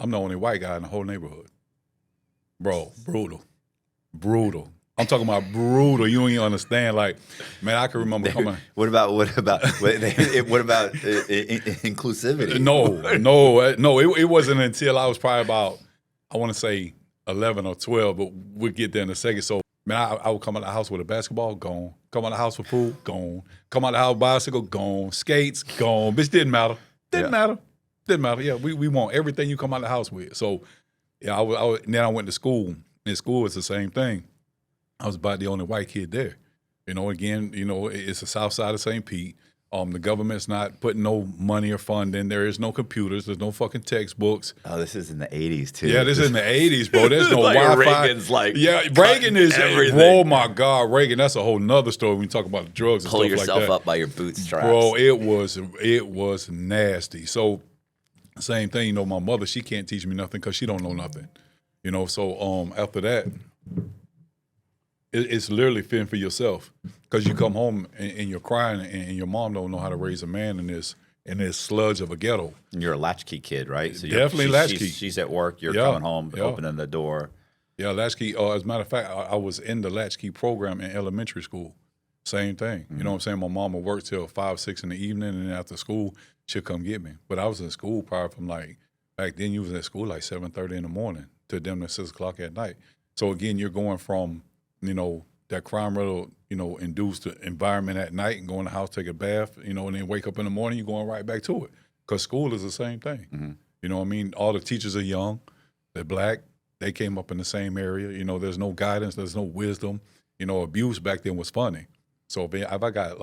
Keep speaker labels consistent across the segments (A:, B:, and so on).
A: I'm the only white guy in the whole neighborhood. Bro, brutal. I'm talking about brutal. You don't even understand. Like, man, I can remember coming.
B: What about inclusivity?
A: No. It wasn't until I was probably about, I want to say 11 or 12, but we'll get there in a second. So, man, I would come out of the house with a basketball, gone. Come out of the house with food, gone. Come out of the house with bicycle, gone. Skates, gone. Bitch, didn't matter. Didn't matter. Yeah, we want everything you come out of the house with. So, yeah, then I went to school. In school, it's the same thing. I was about the only white kid there. Again, it's the south side of St. Pete. The government's not putting no money or funding. There is no computers. There's no fucking textbooks.
B: Oh, this is in the 80s, too.
A: Yeah, this is in the 80s, bro. There's no
B: like
A: Wi-Fi.
B: Reagan's like,
A: yeah, Reagan is,
B: everything.
A: Oh, my God, Reagan, that's a whole nother story when you talk about the drugs and
B: Pull
A: stuff like that.
B: yourself up by your bootstraps.
A: Bro, it was nasty. So, same thing, my mother, she can't teach me nothing because she don't know nothing. So after that, it's literally fending for yourself because you come home and you're crying and your mom don't know how to raise a man in this sludge of a ghetto.
B: And you're a latchkey kid, right? So
A: definitely latchkey.
B: She's at work. You're coming home, opening the door.
A: Yeah, latchkey. As a matter of fact, I was in the latchkey program in elementary school. Same thing. You know what I'm saying? My mom would work till 5, 6 in the evening, and then after school, she'll come get me. But I was in school probably from back then you was at school 7:30 in the morning to them at 6 o'clock at night. So again, you're going from that crime induced environment at night and go in the house, take a bath, and then wake up in the morning, you're going right back to it. Because school is the same thing. Mm-hmm. You know what I mean? All the teachers are young, they're black, they came up in the same area. There's no guidance, there's no wisdom. Abuse back then was funny. So if I got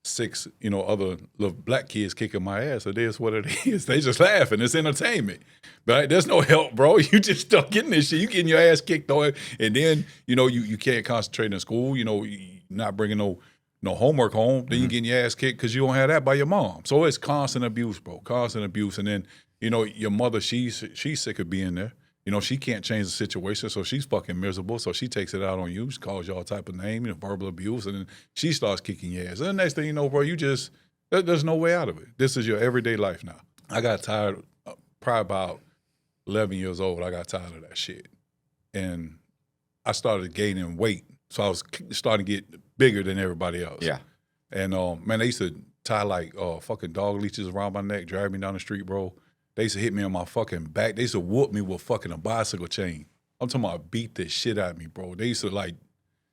A: 6, other little black kids kicking my ass, it is what it is. They just laughing. It's entertainment. But there's no help, bro. You just stuck getting this shit. You getting your ass kicked on it. And then, you can't concentrate in school. You not bringing no homework home. Then you getting your ass kicked because you don't have that by your mom. So it's constant abuse, bro. Constant abuse. And then, your mother, she's sick of being there. She can't change the situation, so she's fucking miserable. So she takes it out on you. She calls you all type of name, verbal abuse, and then she starts kicking your ass. And the next thing you know, bro, there's no way out of it. This is your everyday life now. I got tired, probably about 11 years old, I got tired of that shit. And I started gaining weight. So I was starting to get bigger than everybody else.
B: Yeah.
A: And, man, they used to tie fucking dog leashes around my neck, drag me down the street, bro. They used to hit me on my fucking back. They used to whoop me with fucking a bicycle chain. I'm talking about beat the shit out of me, bro. They used to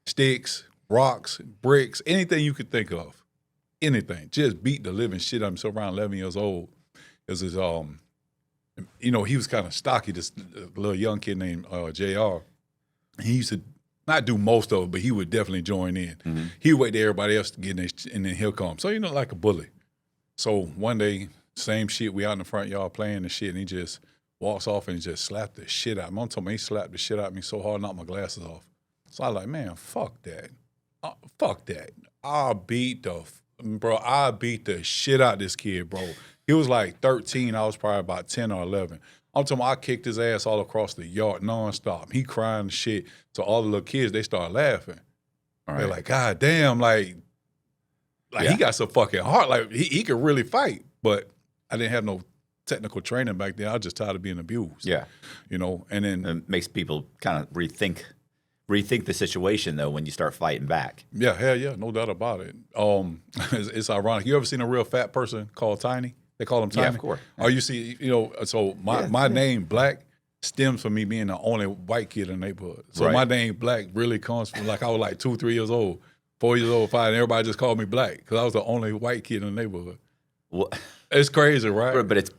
A: sticks, rocks, bricks, anything you could think of. Anything. Just beat the living shit out of me. So around 11 years old, it was his, he was kind of stocky, this little young kid named JR. He used to not do most of it, but he would definitely join in. Mm-hmm. He would wait till everybody else to get in, and then he'll come. So, like a bully. So one day, same shit, we out in the front yard playing and shit, and he just walks off and just slapped the shit out of me. I'm talking about he slapped the shit out of me so hard, knocked my glasses off. So I was like, man, fuck that. Fuck that. I beat the shit out of this kid, bro. He was 13, I was probably about 10 or 11. I'm talking about I kicked his ass all across the yard nonstop. He crying and shit. So all the little kids, they start laughing. All right. They're like, God damn, he got some fucking heart. He could really fight. But I didn't have no technical training back then. I was just tired of being abused. Yeah. And then
B: it makes people kind of rethink the situation though when you start fighting back.
A: Yeah, hell yeah, no doubt about it. It's ironic. You ever seen a real fat person called Tiny? They call him Tiny.
B: Yeah, of course.
A: Or you see, so my name Black stems from me being the only white kid in the neighborhood. So my name Black really comes from I was 2, 3 years old, 4 years old, 5, and everybody just called me Black because I was the only white kid in the neighborhood.
B: What?
A: It's crazy, right?
B: But it's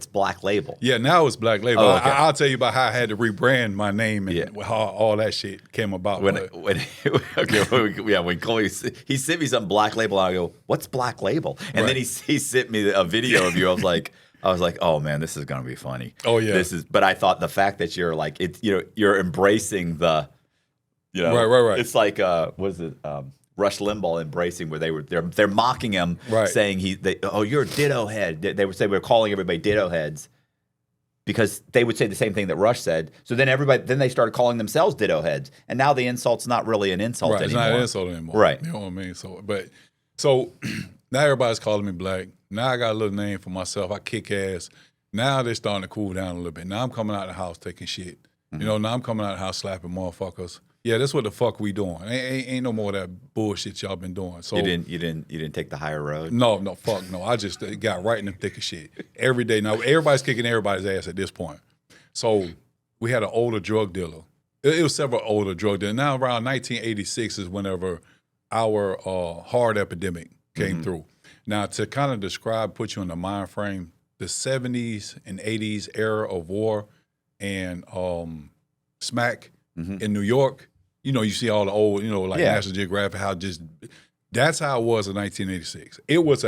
B: Black Label.
A: Yeah, now it's Black Label.
B: Oh, okay.
A: I'll tell you about how I had to rebrand my name and how all that shit came about.
B: When Chloe, he sent me some Black Label, and I go, "What's Black Label?" And then he sent me a video of you. I was like, "Oh man, this is gonna be funny."
A: Oh yeah,
B: But I thought the fact that you're you're embracing the,
A: right.
B: It's what is it? Rush Limbaugh embracing where they're mocking him, saying you're a ditto head. They would say we're calling everybody ditto heads because they would say the same thing that Rush said. So then they started calling themselves ditto heads, and now the insult's not really an insult anymore.
A: It's not an insult anymore.
B: Right.
A: You know what I mean? So now everybody's calling me Black. Now I got a little name for myself. I kick ass. Now they're starting to cool down a little bit. Now I'm coming out of the house taking shit. You know, now I'm coming out of the house slapping motherfuckers. Yeah, that's what the fuck we doing. Ain't no more of that bullshit y'all been doing. So
B: you didn't take the higher road?
A: No, fuck no. I just got right in the thick of shit every day. Now everybody's kicking everybody's ass at this point. So we had an older drug dealer. It was several older drug dealers. Now around 1986 is whenever our hard epidemic came through. Now to kind of describe, put you in the mind frame, the 70s and 80s era of war and smack in New York. You know, you see all the old, you know, like National Geographic, that's how it was in 1986. It was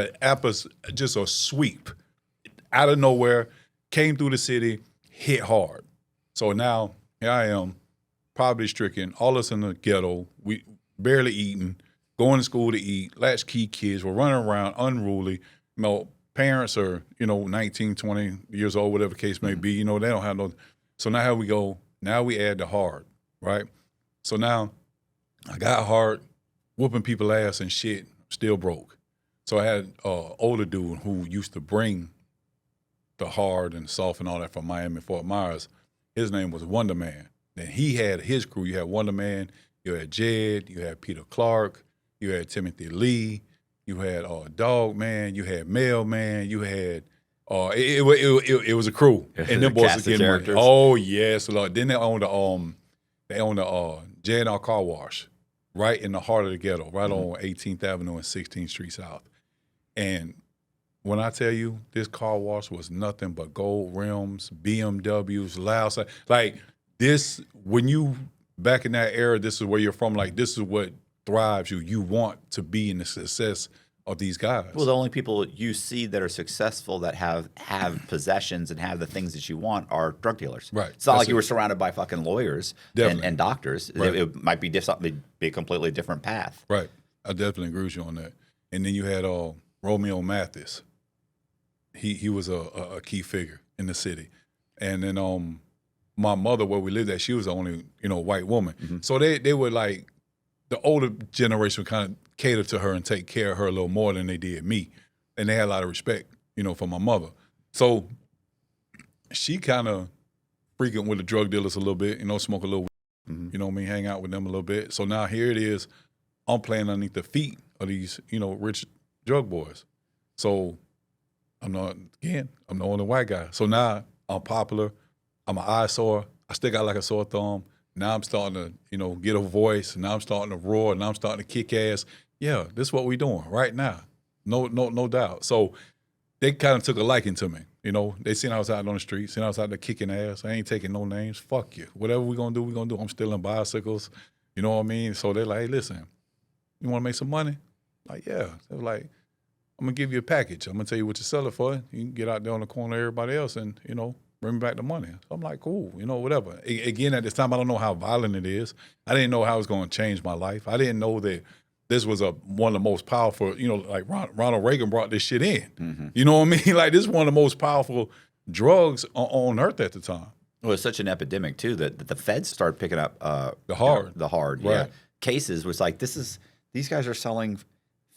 A: just a sweep out of nowhere, came through the city, hit hard. So now here I am, poverty stricken, all of us in the ghetto, we barely eating, going to school to eat, latchkey kids, we're running around unruly. You know, parents are, 19, 20 years old, whatever the case may be, they don't have no. So now here we go. Now we add the hard, right? So now I got hard, whooping people ass and shit, still broke. So I had an older dude who used to bring the hard and soft and all that from Miami, Fort Myers. His name was Wonder Man. Then he had his crew. You had Wonder Man, you had Jed, you had Peter Clark, you had Timothy Lee, you had Dog Man, you had Mailman, you had it was a crew. And them boys were getting money. Oh yes, Lord. Then they owned the J&R Car Wash right in the heart of the ghetto, right on 18th Avenue and 16th Street South. And when I tell you this car wash was nothing but gold rims, BMWs, loud, like this, when you back in that era, this is where you're from, like this is what thrives you. You want to be in the success of these guys.
B: Well, the only people you see that are successful that have possessions and have the things that you want are drug dealers.
A: Right.
B: It's not like you were surrounded by fucking lawyers and doctors.
A: Right.
B: It might be be a completely different path.
A: Right. I definitely agree with you on that. And then you had Romeo Mathis. He was a key figure in the city. And then my mother, where we lived at, she was the only, white woman. So they were like, the older generation would kind of cater to her and take care of her a little more than they did me. And they had a lot of respect, for my mother. So she kind of frequent with the drug dealers a little bit, smoke a little weed, hang out with them a little bit. So now here it is, I'm playing underneath the feet of these, rich drug boys. So I'm the only white guy. So now I'm popular, I'm an eyesore, I stick out like a sore thumb. Now I'm starting to, get a voice. Now I'm starting to roar. Now I'm starting to kick ass. Yeah, this is what we doing right now. No doubt. So they kind of took a liking to me. They seen I was out on the street, seen I was out there kicking ass. I ain't taking no names. Fuck you. Whatever we gonna do, we gonna do. I'm stealing bicycles. You know what I mean? So they're like, hey, listen, you want to make some money? Like, yeah. They're like, I'm gonna give you a package. I'm gonna tell you what you sell it for. You can get out there on the corner of everybody else and, bring me back the money. So I'm like, cool, whatever. Again, at this time, I don't know how violent it is. I didn't know how it was going to change my life. I didn't know that this was one of the most powerful, like Ronald Reagan brought this shit in. You know what I mean? Like, this is one of the most powerful drugs on earth at the time.
B: Well, it's such an epidemic, too, that the feds started picking up
A: the hard.
B: Right. Yeah. Cases was like, these guys are selling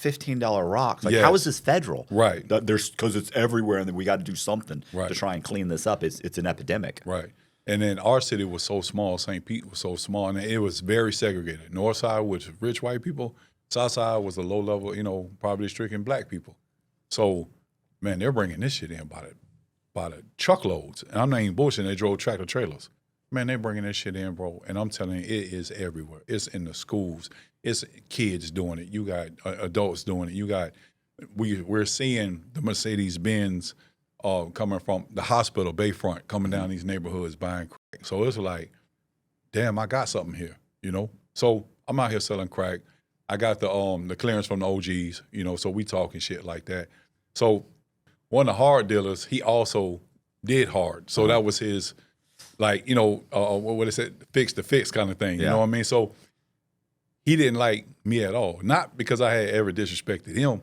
B: $15 rocks. Like,
A: yes.
B: How is this federal?
A: Right.
B: Because it's everywhere, and then we got to do something
A: right.
B: to try and clean this up. It's an epidemic.
A: Right. And then our city was so small, St. Pete was so small, and it was very segregated. North side was rich white people. South side was the low level, poverty-stricken black people. So, man, they're bringing this shit in by the truckloads. And I'm not even bullshitting. They drove tractor trailers. Man, they're bringing this shit in, bro. And I'm telling you, it is everywhere. It's in the schools. It's kids doing it. You got adults doing it. You got we're seeing the Mercedes-Benz coming from the hospital, Bayfront, coming down these neighborhoods buying crack. So it's like, damn, I got something here, So I'm out here selling crack. I got the clearance from the OGs, so we talking shit like that. So one of the hard dealers, he also did hard. So that was his, like, what is it, fix the fix kind of thing. You know what I mean? So he didn't like me at all. Not because I had ever disrespected him.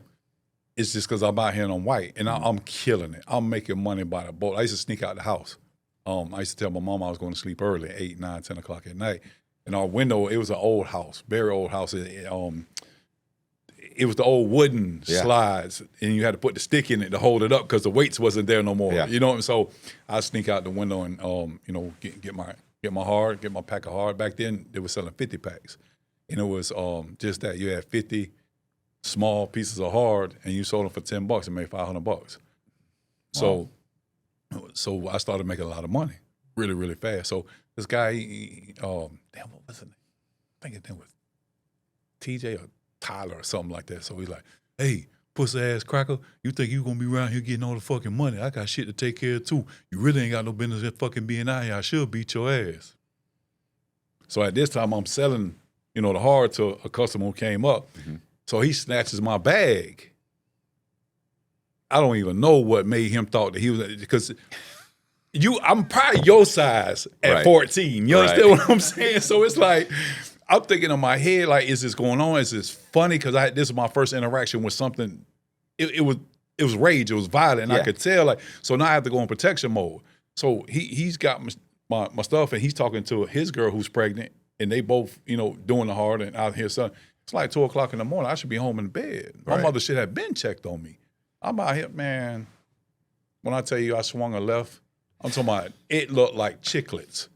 A: It's just because I'm out here and I'm white, and I'm killing it. I'm making money by the boat. I used to sneak out the house. I used to tell my mom I was going to sleep early, 8, 9, 10 o'clock at night. And our window, it was an old house, very old house. it was the old wooden slides, and you had to put the stick in it to hold it up because the weights wasn't there no more.
B: Yeah.
A: You know, and so I sneak out the window and get my pack of hard. Back then they were selling 50 packs, and it was just that you had 50 small pieces of hard, and you sold them for $10 and made $500. So I started making a lot of money really, really fast. So this guy, what was his name? I think his name was TJ or Tyler or something like that. So he's like, hey, pussy ass cracker, you think you gonna be around here getting all the fucking money? I got shit to take care of too. You really ain't got no business in fucking being out here. I should beat your ass. So at this time, I'm selling, the hard to a customer who came up. Mm-hmm. So he snatches my bag. I don't even know what made him thought that he was, because I'm probably your size at 14. You understand what I'm saying? So it's like, I'm thinking in my head, like, is this going on? Is this funny? Because this is my first interaction with something. It was rage. It was violent. And I could tell, like, so now I have to go in protection mode. So he's got my stuff, and he's talking to his girl who's pregnant, and they both, doing the hard and out here. So it's like 2 o'clock in the morning. I should be home in bed. My mother should have been checked on me. I'm out here, man. When I tell you I swung a left, I'm talking about it looked like chiclets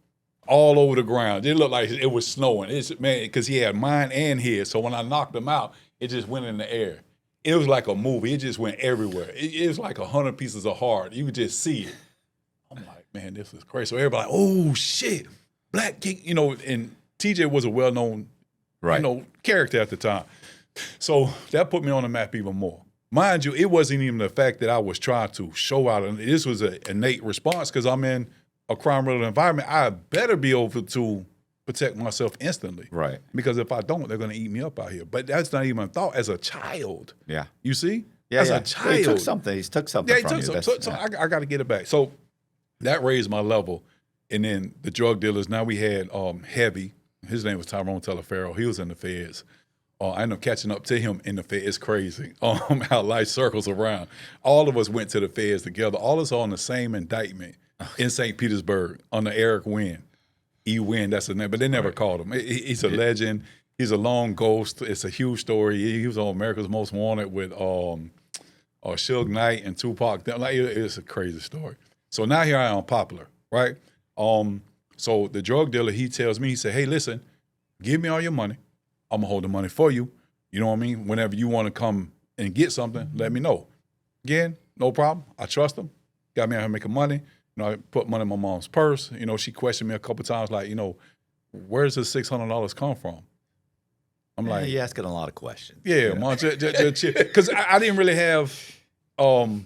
A: all over the ground. It looked like it was snowing. Because he had mine and his. So when I knocked him out, it just went in the air. It was like a movie. It just went everywhere. It was like 100 pieces of hard. You could just see it. I'm like, man, this is crazy. So everybody like, oh, shit, Black King, and TJ was a well-known, character at the time. So that put me on the map even more. Mind you, it wasn't even the fact that I was trying to show out. And this was an innate response because I'm in a crime-riddled environment. I better be able to protect myself instantly. Right. Because if I don't, they're going to eat me up out here. But that's not even a thought as a child. Yeah. You see? Yeah, as a child.
B: He took something. He took something from you.
A: So I got to get it back. So that raised my level. And then the drug dealers, now we had Heavy. His name was Tyrone Telefaro. He was in the feds. I ended up catching up to him in the feds. It's crazy how life circles around. All of us went to the feds together. All of us on the same indictment in St. Petersburg under Eric Wynn. E-Wynn, that's his name. But they never called him. He's a legend. He's a lone ghost. It's a huge story. He was on America's Most Wanted with Suge Knight and Tupac. It's a crazy story. So now here I am, popular, right? So the drug dealer, he tells me, he said, hey, listen, give me all your money. I'm going to hold the money for you. You know what I mean? Whenever you want to come and get something, let me know. Again, no problem. I trust him. Got me out here making money. I put money in my mom's purse. She questioned me a couple times like, where's the $600 come from? I'm like,
B: you're asking a lot of questions.
A: Yeah, Mom, because I didn't really have, I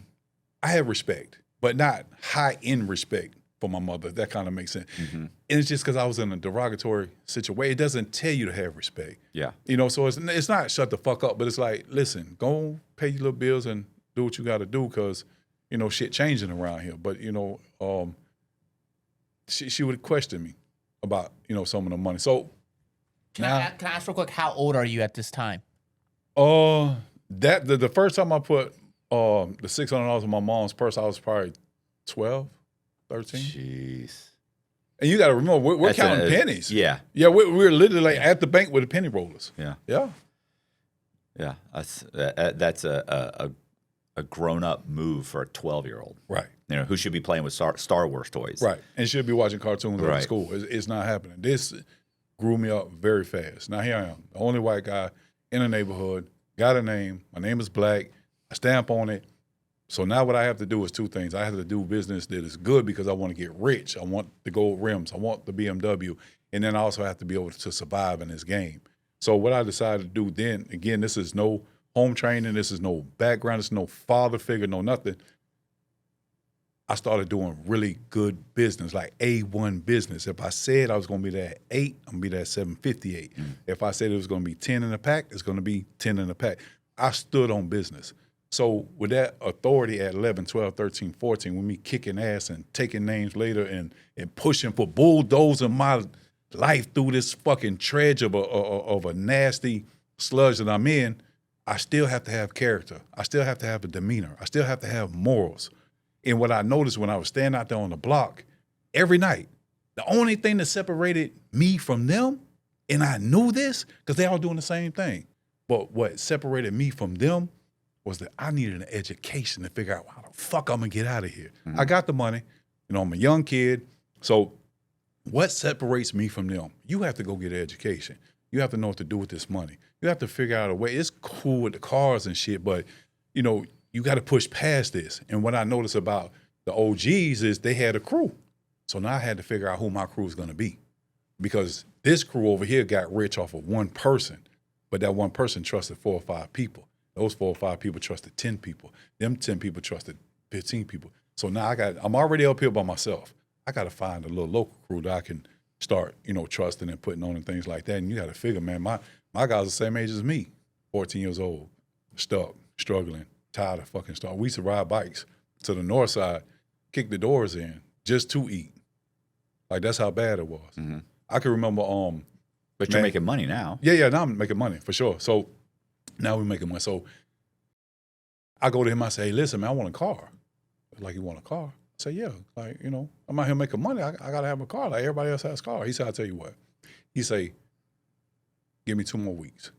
A: had respect, but not high-end respect for my mother. That kind of makes sense. Mm-hmm. And it's just because I was in a derogatory situation. It doesn't tell you to have respect. Yeah. So it's not shut the fuck up, but it's like, listen, go pay your little bills and do what you got to do because, shit changing around here. But, she would question me about, some of the money. So
C: can I ask real quick, how old are you at this time?
A: The first time I put the $600 in my mom's purse, I was probably 12, 13.
B: Jeez.
A: And you got to remember, we're counting pennies.
B: Yeah.
A: Yeah, we're literally like at the bank with the penny rollers.
B: Yeah.
A: Yeah.
B: Yeah. That's a grown-up move for a 12-year-old.
A: Right.
B: Who should be playing with Star Wars toys.
A: Right. And should be watching cartoons at school. It's not happening. This grew me up very fast. Now here I am, the only white guy in the neighborhood, got a name. My name is Black. I stamp on it. So now what I have to do is two things. I have to do business that is good because I want to get rich. I want the gold rims. I want the BMW. And then I also have to be able to survive in this game. So what I decided to do then, again, this is no home training. This is no background. This is no father figure, no nothing. I started doing really good business, like A1 business. If I said I was going to be there at 8, I'm going to be there at 7:58. If I said it was going to be 10 in a pack, it's going to be 10 in a pack. I stood on business. So with that authority at 11, 12, 13, 14, with me kicking ass and taking names later and pushing for bulldozing my life through this fucking trudge of a nasty sludge that I'm in, I still have to have character. I still have to have a demeanor. I still have to have morals. And what I noticed when I was standing out there on the block every night, the only thing that separated me from them, and I knew this because they all doing the same thing, But what separated me from them was that I needed an education to figure out how the fuck I'm gonna get out of here. I got the money. You know, I'm a young kid. So what separates me from them? You have to go get an education. You have to know what to do with this money. You have to figure out a way. It's cool with the cars and shit, but, you know, you got to push past this. And what I noticed about the OGs is they had a crew. So now I had to figure out who my crew is going to be. Because this crew over here got rich off of one person, but that one person trusted 4 or 5 people. Those 4 or 5 people trusted 10 people. Them 10 people trusted 15 people. So now I'm already up here by myself. I got to find a little local crew that I can start, you know, trusting and putting on and things like that. And you got to figure, man, my guys the same age as me, 14 years old, stuck, struggling, tired of fucking stuff. We used to ride bikes to the north side, kick the doors in just to eat. Like, that's how bad it was. Mm-hmm. I can remember.
B: But you're making money now.
A: Yeah, now I'm making money for sure. So now we're making money. So I go to him, I say, hey, listen, man, I want a car. Like, you want a car? I say, yeah. Like, you know, I'm out here making money. I got to have a car. Like, everybody else has a car. He said, I'll tell you what. He say, give me 2 more weeks.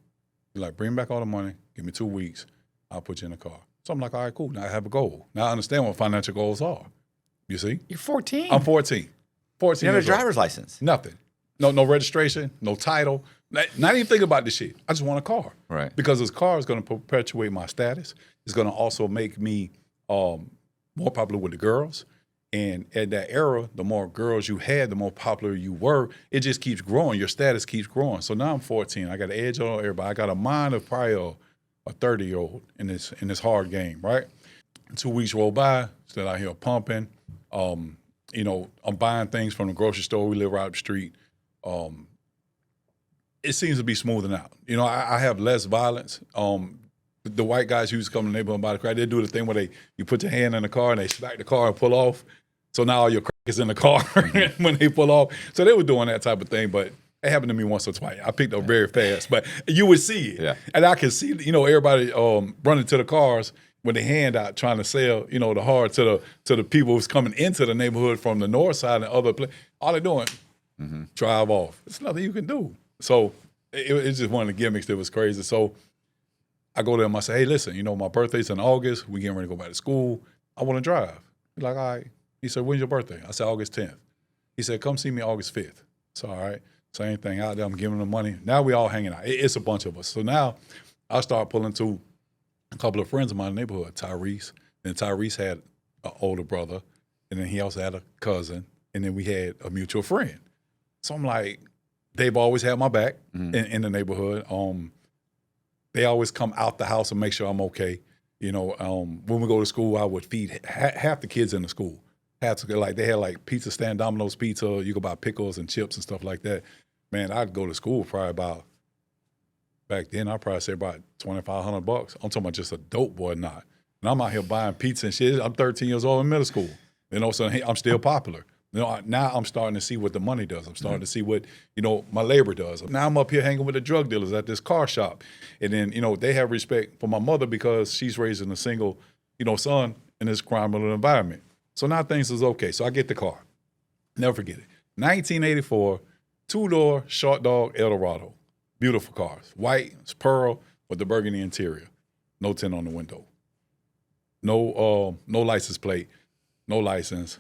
A: He's like, bring back all the money. Give me 2 weeks. I'll put you in a car. So I'm like, all right, cool. Now I have a goal. Now I understand what financial goals are. You see?
B: You're 14.
A: I'm 14. 14
B: You have a
A: years old.
B: driver's license.
A: Nothing. No registration, no title. Not even think about this shit. I just want a car.
B: Right.
A: Because this car is going to perpetuate my status. It's going to also make me more popular with the girls. And at that era, the more girls you had, the more popular you were. It just keeps growing. Your status keeps growing. So now I'm 14. I got an edge on everybody. I got a mind of probably a 30-year-old in this hard game, right? 2 weeks roll by, still out here pumping. You know, I'm buying things from the grocery store. We live right up the street. It seems to be smoothing out. You know, I have less violence. The white guys who used to come to the neighborhood and buy the crack, they do the thing where you put your hand in the car and they smack the car and pull off. So now all your crack is in the car when they pull off. So they were doing that type of thing, but it happened to me once or twice. I picked up very fast, but you would see it. Yeah. And I could see, you know, everybody running to the cars with their hand out trying to sell, you know, the hard to the people who's coming into the neighborhood from the north side and other places. All they're doing, drive off. There's nothing you can do. So it's just one of the gimmicks that was crazy. So I go to him, I say, hey, listen, you know, my birthday's in August. We getting ready to go back to school. I want to drive. He's like, all right. He said, when's your birthday? I said, August 10th. He said, come see me August 5th. So, all right. Same thing out there. I'm giving him money. Now we all hanging out. It's a bunch of us. So now I start pulling to a couple of friends of mine in the neighborhood, Tyrese. And Tyrese had an older brother. And then he also had a cousin. And then we had a mutual friend. So I'm like, they've always had my back in the neighborhood. They always come out the house and make sure I'm okay. You know, when we go to school, I would feed half the kids in the school. They had like pizza stand, Domino's pizza. You could buy pickles and chips and stuff like that. Man, I'd go to school probably back then, I'd probably say about $2,500. I'm talking about just a dope boy not. And I'm out here buying pizza and shit. I'm 13 years old in middle school. You know, so I'm still popular. You know, now I'm starting to see what the money does. I'm starting to see what, you know, my labor does. Now I'm up here hanging with the drug dealers at this car shop. And then, you know, they have respect for my mother because she's raising a single, you know, son in this crime-riddled environment. So now things is okay. So I get the car. Never forget it. 1984, 2-door, short dog Eldorado. Beautiful cars. White, it's pearl, with the burgundy interior. No tint on the window. No license plate. No license.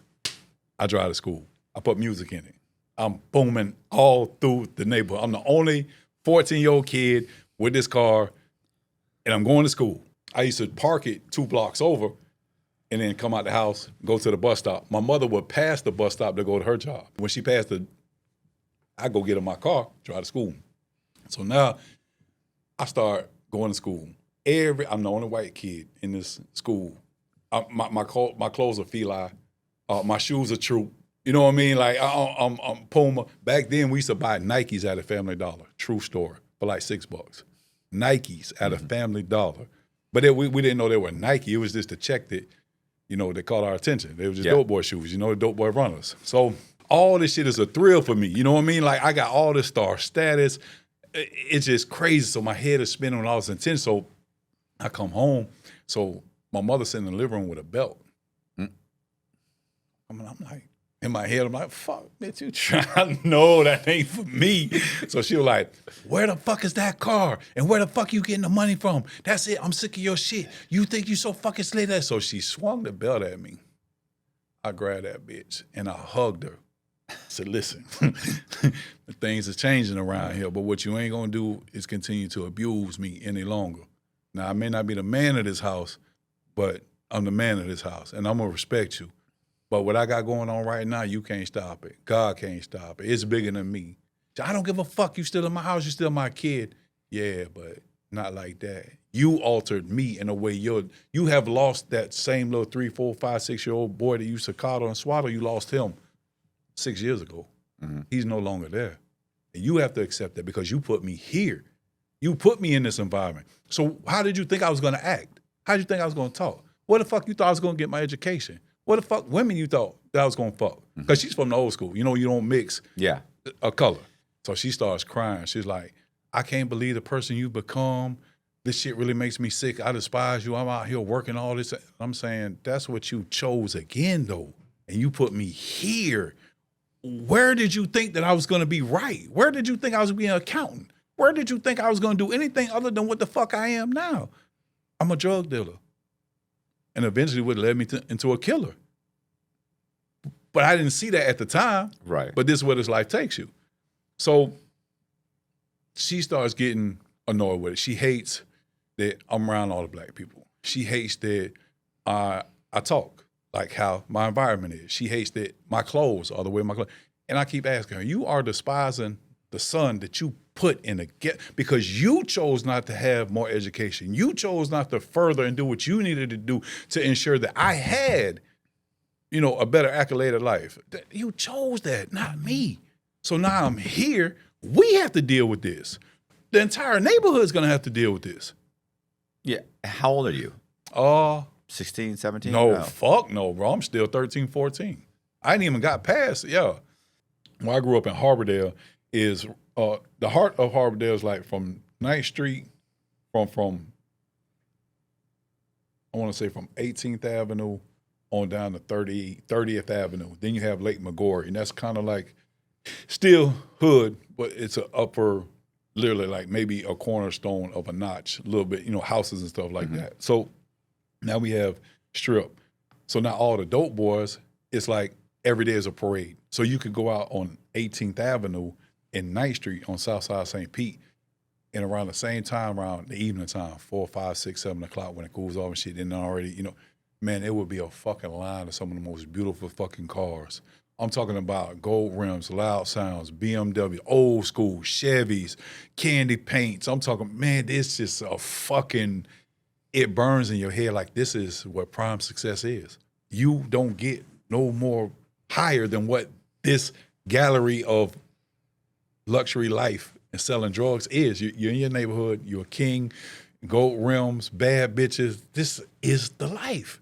A: I drive to school. I put music in it. I'm booming all through the neighborhood. I'm the only 14-year-old kid with this car, and I'm going to school. I used to park it 2 blocks over and then come out the house, go to the bus stop. My mother would pass the bus stop to go to her job. When she passed I go get in my car, drive to school. So now I start going to school. I'm the only white kid in this school. My clothes are Feli. My shoes are Troop. You know what I mean? Like, I'm Puma. Back then, we used to buy Nikes at a Family Dollar, true store, for like $6. Nikes at a Family Dollar. But we didn't know they were Nike. It was just a check that, you know, they caught our attention. They were just dope boy shoes, you know, dope boy runners. So all this shit is a thrill for me. You know what I mean? Like, I got all this star status. It's just crazy. So my head is spinning with all this intention. So I come home. So my mother's sitting in the living room with a belt. I'm like, In my head, I'm like, fuck, bitch, you trying? No, that ain't for me. So she was like, where the fuck is that car? And where the fuck you getting the money from? That's it. I'm sick of your shit. You think you so fucking slay that? So she swung the belt at me. I grabbed that bitch and I hugged her. I said, listen, things are changing around here, but what you ain't gonna do is continue to abuse me any longer. Now, I may not be the man of this house, but I'm the man of this house, and I'm gonna respect you. But what I got going on right now, you can't stop it. God can't stop it. It's bigger than me. I don't give a fuck. You still in my house. You still my kid. Yeah, but not like that. You altered me in a way. You have lost that same little 3, 4, 5, 6-year-old boy that you used to coddle and swaddle. You lost him 6 years ago. Mm-hmm. He's no longer there. And you have to accept that because you put me here. You put me in this environment. So how did you think I was going to act? How did you think I was going to talk? Where the fuck you thought I was going to get my education? What the fuck women you thought that I was going to fuck? Because she's from the old school. You know, you don't mix a color. So she starts crying. She's like, I can't believe the person you've become. This shit really makes me sick. I despise you. I'm out here working all this. I'm saying, that's what you chose again, though. And you put me here. Where did you think that I was going to be right? Where did you think I was going to be an accountant? Where did you think I was going to do anything other than what the fuck I am now? I'm a drug dealer. And eventually would led me into a killer. But I didn't see that at the time.
B: Right.
A: But this is where this life takes you. So she starts getting annoyed with it. She hates that I'm around all the black people. She hates that I talk like how my environment is. She hates that my clothes are the way my clothes. And I keep asking her, you are despising the son that you put in a get because you chose not to have more education. You chose not to further and do what you needed to do to ensure that I had, you know, a better accoladed life. You chose that, not me. So now I'm here. We have to deal with this. The entire neighborhood's gonna have to deal with this.
B: Yeah. How old are you? 16, 17?
A: No, fuck no, bro. I'm still 13, 14. I ain't even got past, Well, I grew up in Harbordale is the heart of Harbordale is like from 9th Street, from I want to say from 18th Avenue on down to 30th Avenue. Then you have Lake McGorry, and that's kind of like still hood, but it's an upper, literally like maybe a cornerstone of a notch, a little bit, you know, houses and stuff like that. So now we have Strip. So now all the dope boys, it's like every day is a parade. So you could go out on 18th Avenue in 9th Street on Southside St. Pete, and around the same time, around the evening time, 4, 5, 6, 7 o'clock when it cools off and shit, and already, you know, man, it would be a fucking line of some of the most beautiful fucking cars. I'm talking about gold rims, loud sounds, BMW, old school, Chevys, candy paints. I'm talking, man, it's just a fucking, it burns in your head like this is what prime success is. You don't get no more higher than what this gallery of luxury life and selling drugs is. You're in your neighborhood, you're a king, gold rims, bad bitches. This is the life.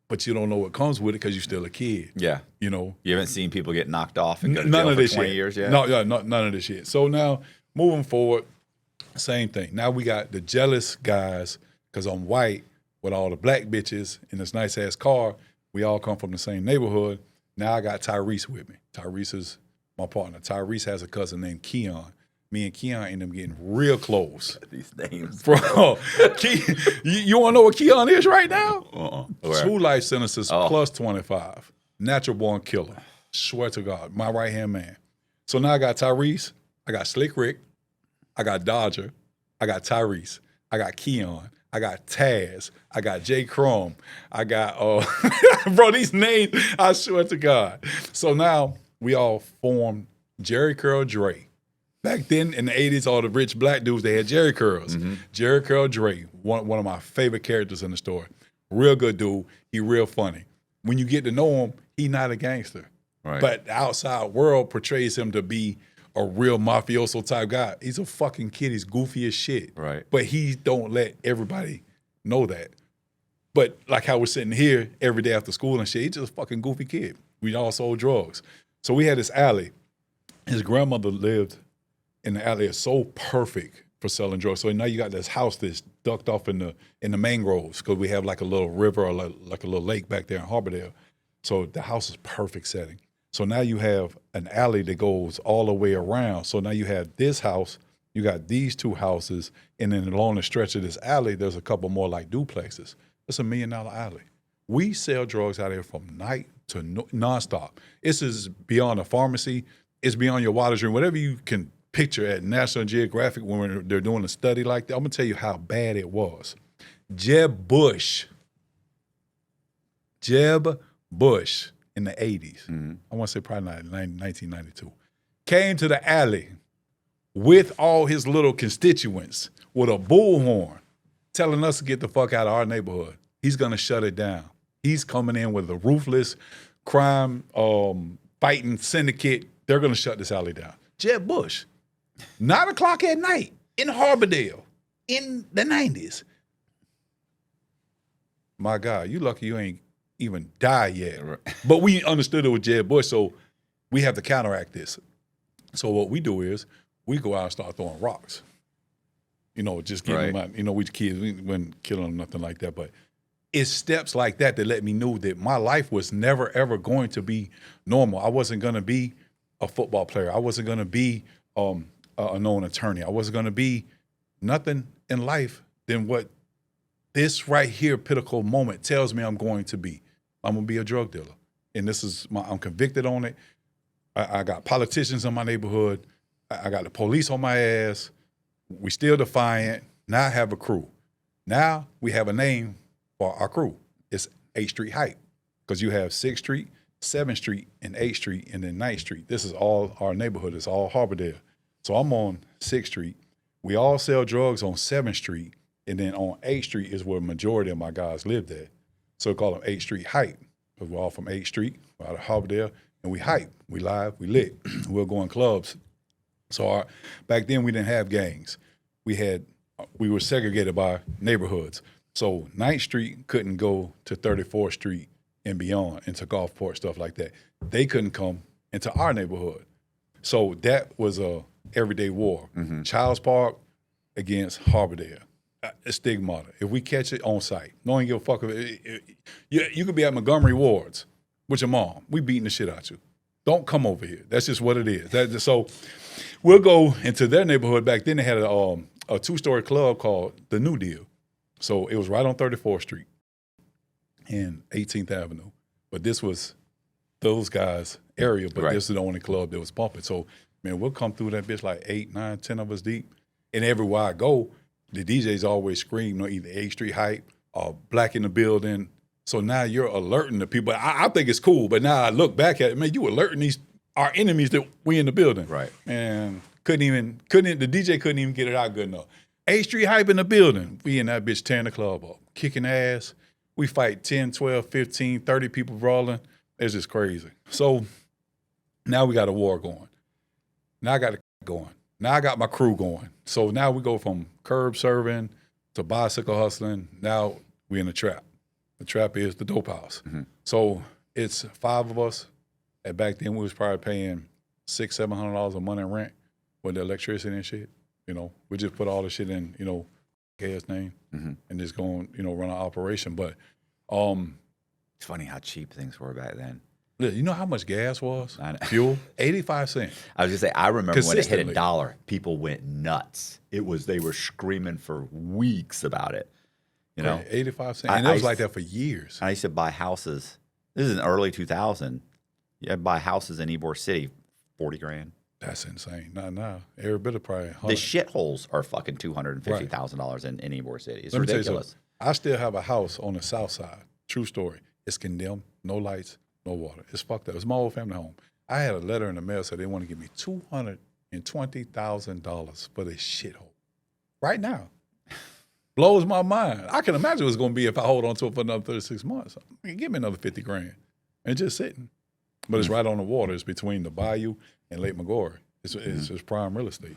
A: But you don't know what comes with it because you're still a kid.
B: Yeah.
A: You know?
B: You haven't seen people get knocked off and go to jail for 20 years yet?
A: No, none of this shit. So now, moving forward, same thing. Now we got the jealous guys because I'm white with all the black bitches in this nice-ass car. We all come from the same neighborhood. Now I got Tyrese with me. Tyrese is my partner. Tyrese has a cousin named Keon. Me and Keon end up getting real close.
B: These names.
A: Bro, you want to know what Keon is right now? 2 life sentences plus 25. Natural born killer. Swear to God. My right-hand man. So now I got Tyrese. I got Slick Rick. I got Dodger. I got Tyrese. I got Keon. I got Taz. I got J. Crum. I got, bro, these names, I swear to God. So now we all formed Jerry Curl Dre. Back then in the 80s, all the rich black dudes, they had Jerry Curls. Mm-hmm. Jerry Curl Dre, one of my favorite characters in the story. Real good dude. He real funny. When you get to know him, he not a gangster. Right. But the outside world portrays him to be a real mafioso type guy. He's a fucking kid. He's goofy as shit.
B: Right.
A: But he don't let everybody know that. But like how we're sitting here every day after school and shit, he's just a fucking goofy kid. We all sold drugs. So we had this alley. His grandmother lived in the alley. It's so perfect for selling drugs. So now you got this house that's ducked off in the mangroves because we have like a little river or like a little lake back there in Harbordale. So the house is perfect setting. So now you have an alley that goes all the way around. So now you have this house, you got these two houses, and then along the stretch of this alley, there's a couple more like duplexes. It's $1 million alley. We sell drugs out here from night to nonstop. This is beyond a pharmacy. It's beyond your water stream. Whatever you can picture at National Geographic when they're doing a study like that, I'm gonna tell you how bad it was. Jeb Bush in the 80s, I want to say probably 1992, came to the alley with all his little constituents with a bullhorn telling us to get the fuck out of our neighborhood. He's going to shut it down. He's coming in with a ruthless crime fighting syndicate. They're going to shut this alley down. Jeb Bush, 9 o'clock at night in Harbordale in the 90s. My God, you lucky you ain't even die yet. Right. But we understood it with Jeb Bush, so we have to counteract this. So what we do is we go out and start throwing rocks. Just getting them out. We the kids, we weren't killing them, nothing like that. But it's steps like that that let me know that my life was never, ever going to be normal. I wasn't going to be a football player. I wasn't going to be a known attorney. I wasn't going to be nothing in life than what this right here, pinnacle moment tells me I'm going to be. I'm going to be a drug dealer. And I'm convicted on it. I got politicians in my neighborhood. I got the police on my ass. We still defiant. Now I have a crew. Now we have a name for our crew. It's 8th Street Hype. Because you have 6th Street, 7th Street, and 8th Street, and then 9th Street. This is all our neighborhood. It's all Harbordale. So I'm on 6th Street. We all sell drugs on 7th Street. And then on 8th Street is where the majority of my guys lived at. So we call them 8th Street Hype. Because we're all from 8th Street, out of Harbordale, and we hype. We live, we lit. We'll go in clubs. So back then we didn't have gangs. We were segregated by neighborhoods. So 9th Street couldn't go to 34th Street and beyond into Gulfport, stuff like that. They couldn't come into our neighborhood. So that was a everyday war. Mm-hmm. Childs Park against Harbordale. Stigmata. If we catch it on site, no one give a fuck. You could be at Montgomery Wards with your mom. We beating the shit out you. Don't come over here. That's just what it is. So we'll go into their neighborhood. Back then they had a 2-story club called The New Deal. So it was right on 34th Street and 18th Avenue. But this was those guys' area, but this is the only club that was pumping. So, man, we'll come through that bitch like 8, 9, 10 of us deep. And everywhere I go, the DJs always scream, either 8th Street Hype or Black in the Building. So now you're alerting the people. I think it's cool, but now I look back at it, man, you alerting our enemies that we in the building. Right. And the DJ couldn't even get it out good enough. 8th Street Hype in the building. We in that bitch tearing the club up, kicking ass. We fight 10, 12, 15, 30 people brawling. It's just crazy. So now we got a war going. Now I got it going. Now I got my crew going. So now we go from curb serving to bicycle hustling. Now we in the trap. The trap is the dope house. Mm-hmm. So it's 5 of us. And back then we was probably paying $600-700 a month in rent with the electricity and shit. We just put all the shit in, gas name and just go and, run an operation. But
B: it's funny how cheap things were back then.
A: You know how much gas was? Fuel? 85 cents.
B: I was going to say, I remember when it hit $1, people went nuts. They were screaming for weeks about it.
A: 85 cents. And it was like that for years.
B: I used to buy houses. This is in early 2000. I'd buy houses in Ybor City, $40,000.
A: That's insane. Nah. Every bit of probably $100.
B: The shitholes are fucking $250,000 in Ybor City. It's ridiculous.
A: I still have a house on the south side. True story. It's condemned. No lights. No water. It's fucked up. It's my old family home. I had a letter in the mail said they want to give me $220,000 for this shithole. Right now. Blows my mind. I can imagine what's going to be if I hold on to it for another 36 months. Give me another $50,000. And just sitting. But it's right on the water. It's between the bayou and Lake McGorry. It's prime real estate.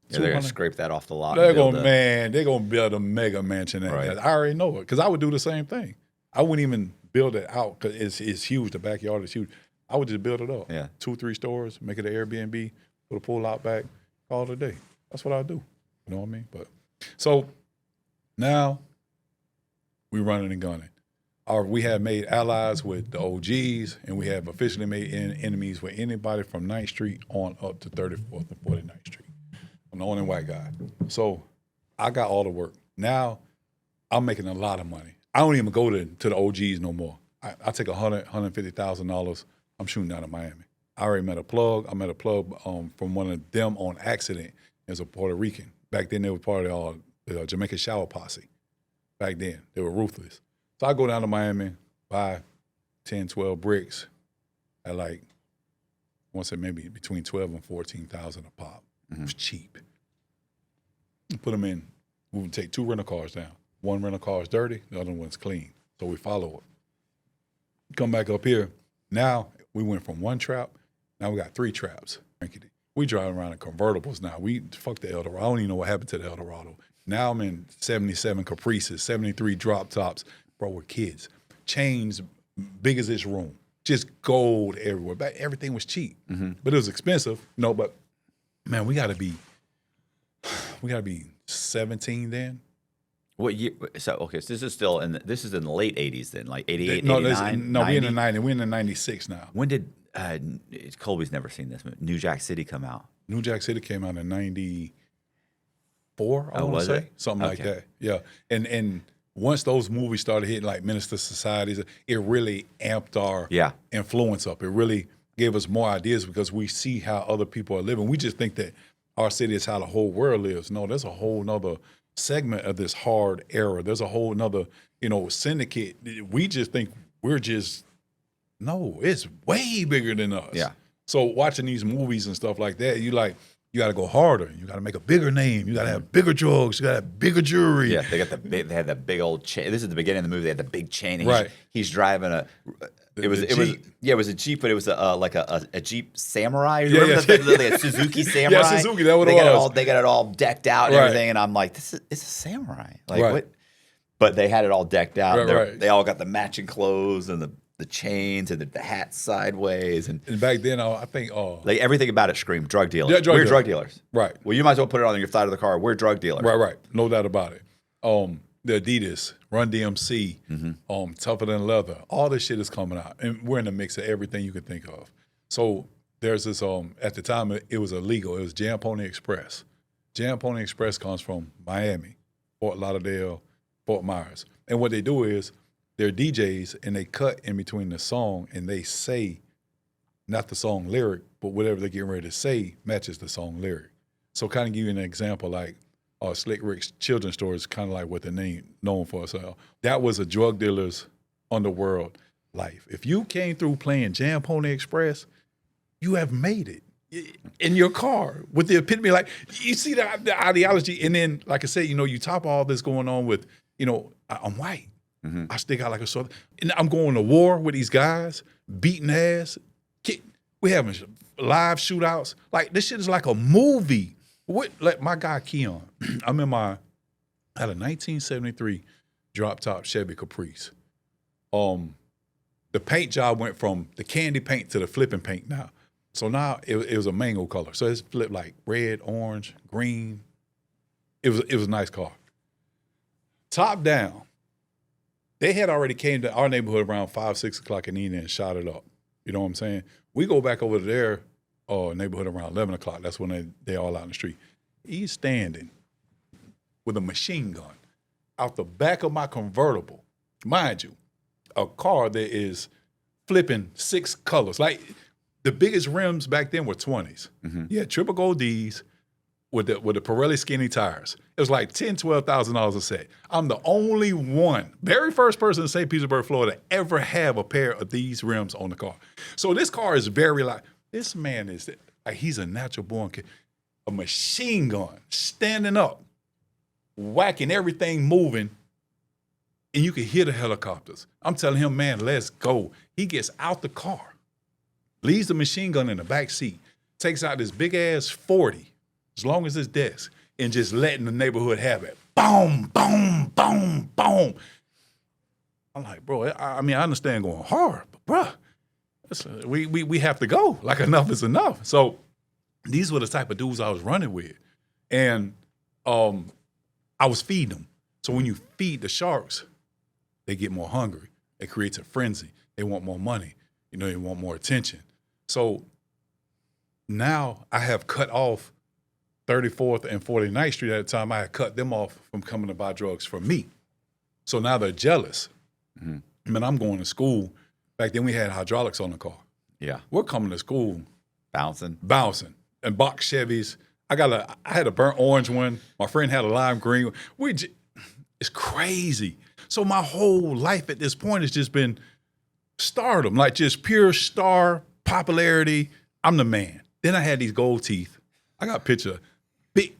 B: Yeah, they're going to scrape that off the lot.
A: They're going to build a mega mansion. I already know it because I would do the same thing. I wouldn't even build it out because it's huge. The backyard is huge. I would just build it up. Yeah. 2-3 stores, make it an Airbnb, put a pool out back, call it a day. That's what I do. You know what I mean? But so now we running and gunning. we have made allies with the OGs, and we have officially made enemies with anybody from 9th Street on up to 34th and 49th Street. I'm the only white guy. So I got all the work. Now I'm making a lot of money. I don't even go to the OGs no more. I take $150,000. I'm shooting out of Miami. I already met a plug. I met a plug from one of them on accident as a Puerto Rican. Back then, they were part of the Jamaica Shower Posse. Back then, they were ruthless. So I go down to Miami, buy 10, 12 bricks at like, I want to say maybe between 12 and 14,000 a pop. It was cheap. Put them in. We would take 2 rental cars down. One rental car is dirty, the other one's clean. So we follow it. Come back up here. Now we went from 1 trap. Now we got 3 traps. We drive around in convertibles now. We fuck the Eldorado. I don't even know what happened to the Eldorado. Now I'm in 77 Caprices, 73 drop tops. Bro, we're kids. Chains big as this room. Just gold everywhere. But everything was cheap. But it was expensive. No, but man, we gotta be 17 then.
B: What year? So okay, so this is in the late 80s then, like 88,
A: no,
B: 89,
A: we're in the 90. We're in the 96 now.
B: When did Colby's never seen this movie, New Jack City come out?
A: New Jack City came out in 94, I want to say.
B: It?
A: Something like that. Yeah. And once those movies started hitting like Minister Societies, it really amped our influence up. It really gave us more ideas because we see how other people are living. We just think that our city is how the whole world lives. No, there's a whole nother segment of this hard era. There's a whole nother, syndicate. We just think no, it's way bigger than us.
B: Yeah.
A: So watching these movies and stuff like that, you got to go harder. You got to make a bigger name. You got to have bigger drugs. You got to have bigger jewelry.
B: Yeah, they had the big old chain. This is the beginning of the movie. They had the big chain.
A: Right.
B: He's driving it was a Jeep, but it was like a Jeep Samurai. Remember the Suzuki Samurai?
A: Yeah, Suzuki. That what it was.
B: They got it all decked out and everything, and I'm like, it's a Samurai. Like what? But they had it all decked out.
A: Right.
B: They all got the matching clothes and the chains and the hats sideways, and
A: back then I think
B: like everything about it screamed drug dealers.
A: Yeah,
B: We're drug dealers.
A: Right.
B: Well, you might as well put it on your side of the car. We're drug dealers.
A: Right. No doubt about it. The Adidas, Run DMC, Tougher Than Leather, all this shit is coming out, and we're in the mix of everything you could think of. So there's this at the time it was illegal. It was Jam Pony Express. Jam Pony Express comes from Miami, Fort Lauderdale, Fort Myers, and what they do is they're DJs, and they cut in between the song, and they say, not the song lyric, but whatever they're getting ready to say matches the song lyric. So kind of give you an example, like Slick Rick's children's store is kind of like what the name known for. So that was a drug dealer's underworld life. If you came through playing Jam Pony Express, you have made it in your car with the epitome. Like, you see the ideology, and then, like I said, you top all this going on with, I'm white. I stick out like a sword. And I'm going to war with these guys, beating ass. We having live shootouts. Like, this shit is like a movie. Like my guy Keon, I had a 1973 drop top Chevy Caprice. The paint job went from the candy paint to the flipping paint now. So now it was a mango color. So it's flipped like red, orange, green. It was a nice car. Top down. They had already came to our neighborhood around 5, 6 o'clock in the evening and shot it up. You know what I'm saying? We go back over to their neighborhood around 11 o'clock. That's when they all out in the street. He's standing with a machine gun out the back of my convertible. Mind you, a car that is flipping 6 colors. Like, the biggest rims back then were 20s. You had triple gold Ds with the Pirelli skinny tires. It was like $10,000, $12,000 a set. I'm the only one, very first person in St. Petersburg, Florida, ever have a pair of these rims on the car. So this car is very like, this man is like, he's a natural born kid. A machine gun, standing up, whacking everything moving, and you can hear the helicopters. I'm telling him, man, let's go. He gets out the car, leaves the machine gun in the back seat, takes out this big ass 40, as long as his desk, and just letting the neighborhood have it. Boom, boom, boom, boom. I'm like, bro, I understand going hard, but bro, we have to go. Like, enough is enough. So these were the type of dudes I was running with. And I was feeding them. So when you feed the sharks, they get more hungry. It creates a frenzy. They want more money. They want more attention. So now I have cut off 34th and 49th Street at the time. I had cut them off from coming to buy drugs from me. So now they're jealous. Mm-hmm. I mean, I'm going to school. Back then we had hydraulics on the car.
B: Yeah.
A: We're coming to school.
B: Bouncing. And
A: box Chevys. I had a burnt orange one. My friend had a lime green one. It's crazy. So my whole life at this point has just been stardom, like just pure star popularity. I'm the man. Then I had these gold teeth. I got a picture, big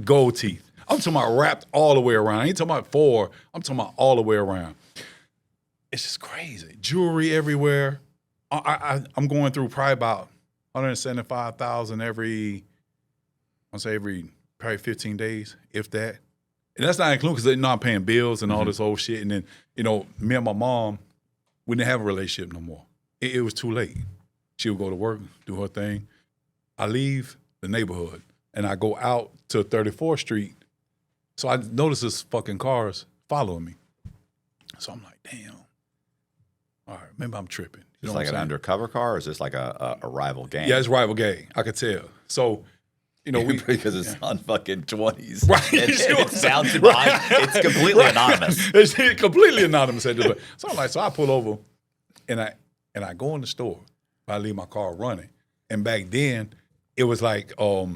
A: gold teeth. I'm talking about wrapped all the way around. I ain't talking about 4. I'm talking about all the way around. It's just crazy. Jewelry everywhere. I'm going through probably about 175,000 every probably 15 days, if that. And that's not including because I'm paying bills and all this old shit. And then, me and my mom, we didn't have a relationship no more. It was too late. She would go to work, do her thing. I leave the neighborhood and I go out to 34th Street. So I notice this fucking cars following me. So I'm like, damn. All right, maybe I'm tripping.
B: Is this like an undercover car or is this like a rival gang?
A: Yeah, it's rival gang. I could tell. So,
B: because it's on fucking 20s.
A: Right.
B: It's down to behind. It's completely anonymous.
A: It's completely anonymous at this point. So I'm like, so I pull over and I go in the store. I leave my car running. And back then, it was like a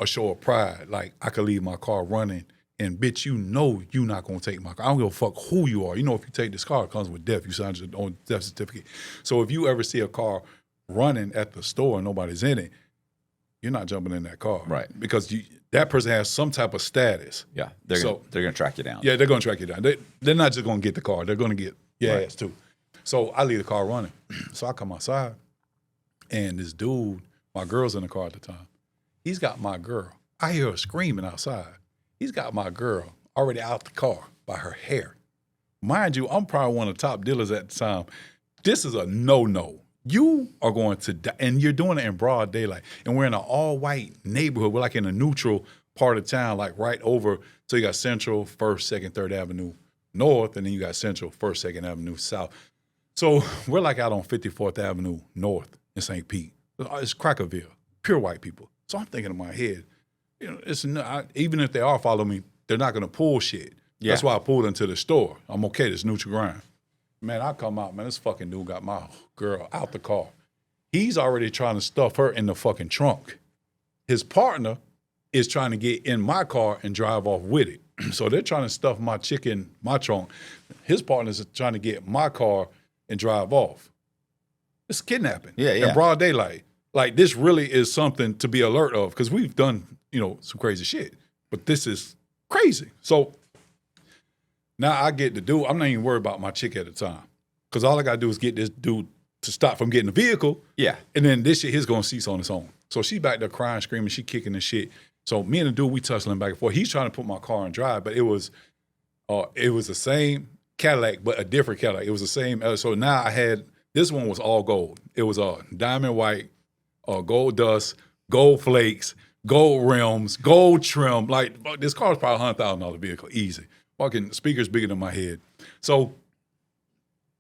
A: show of pride. Like I could leave my car running and bitch, you're not gonna take my car. I don't give a fuck who you are. If you take this car, it comes with death. You sign your own death certificate. So if you ever see a car running at the store and nobody's in it, you're not jumping in that car.
B: Right.
A: Because that person has some type of status.
B: Yeah. They're gonna track you down.
A: Yeah, they're gonna track you down. They're not just gonna get the car, they're gonna get your ass too. So I leave the car running. So I come outside and this dude, my girl's in the car at the time, he's got my girl. I hear her screaming outside. He's got my girl already out the car by her hair. Mind you, I'm probably one of the top dealers at the time. This is a no-no. You are going to die, and you're doing it in broad daylight. And we're in an all-white neighborhood. We're like in a neutral part of town, like right over. So you got Central, 1st, 2nd, 3rd Avenue North, and then you got Central, 1st, 2nd Avenue South. So we're like out on 54th Avenue North in St. Pete. It's Crackerville, pure white people. So I'm thinking in my head, even if they are following me, they're not going to pull shit. Yeah. That's why I pulled into the store. I'm okay, this neutral ground. Man, I come out, man, this fucking dude got my girl out the car. He's already trying to stuff her in the fucking trunk. His partner is trying to get in my car and drive off with it. So they're trying to stuff my chick in my trunk. His partner's trying to get my car and drive off. It's kidnapping.
B: Yeah.
A: In broad daylight. Like, this really is something to be alert of because we've done, some crazy shit. But this is crazy. So now I get the dude. I'm not even worried about my chick at the time because all I got to do is get this dude to stop from getting the vehicle.
B: Yeah.
A: And then this shit here's going to cease on its own. So she's back there crying, screaming, she kicking and shit. So me and the dude, we tussling back and forth. He's trying to put my car in drive, but it was the same Cadillac, but a different Cadillac. It was the same. So now this one was all gold. It was diamond white, gold dust, gold flakes, gold rims, gold trim. Like, this car was probably a $100,000 vehicle, easy. Fucking speakers bigger than my head. So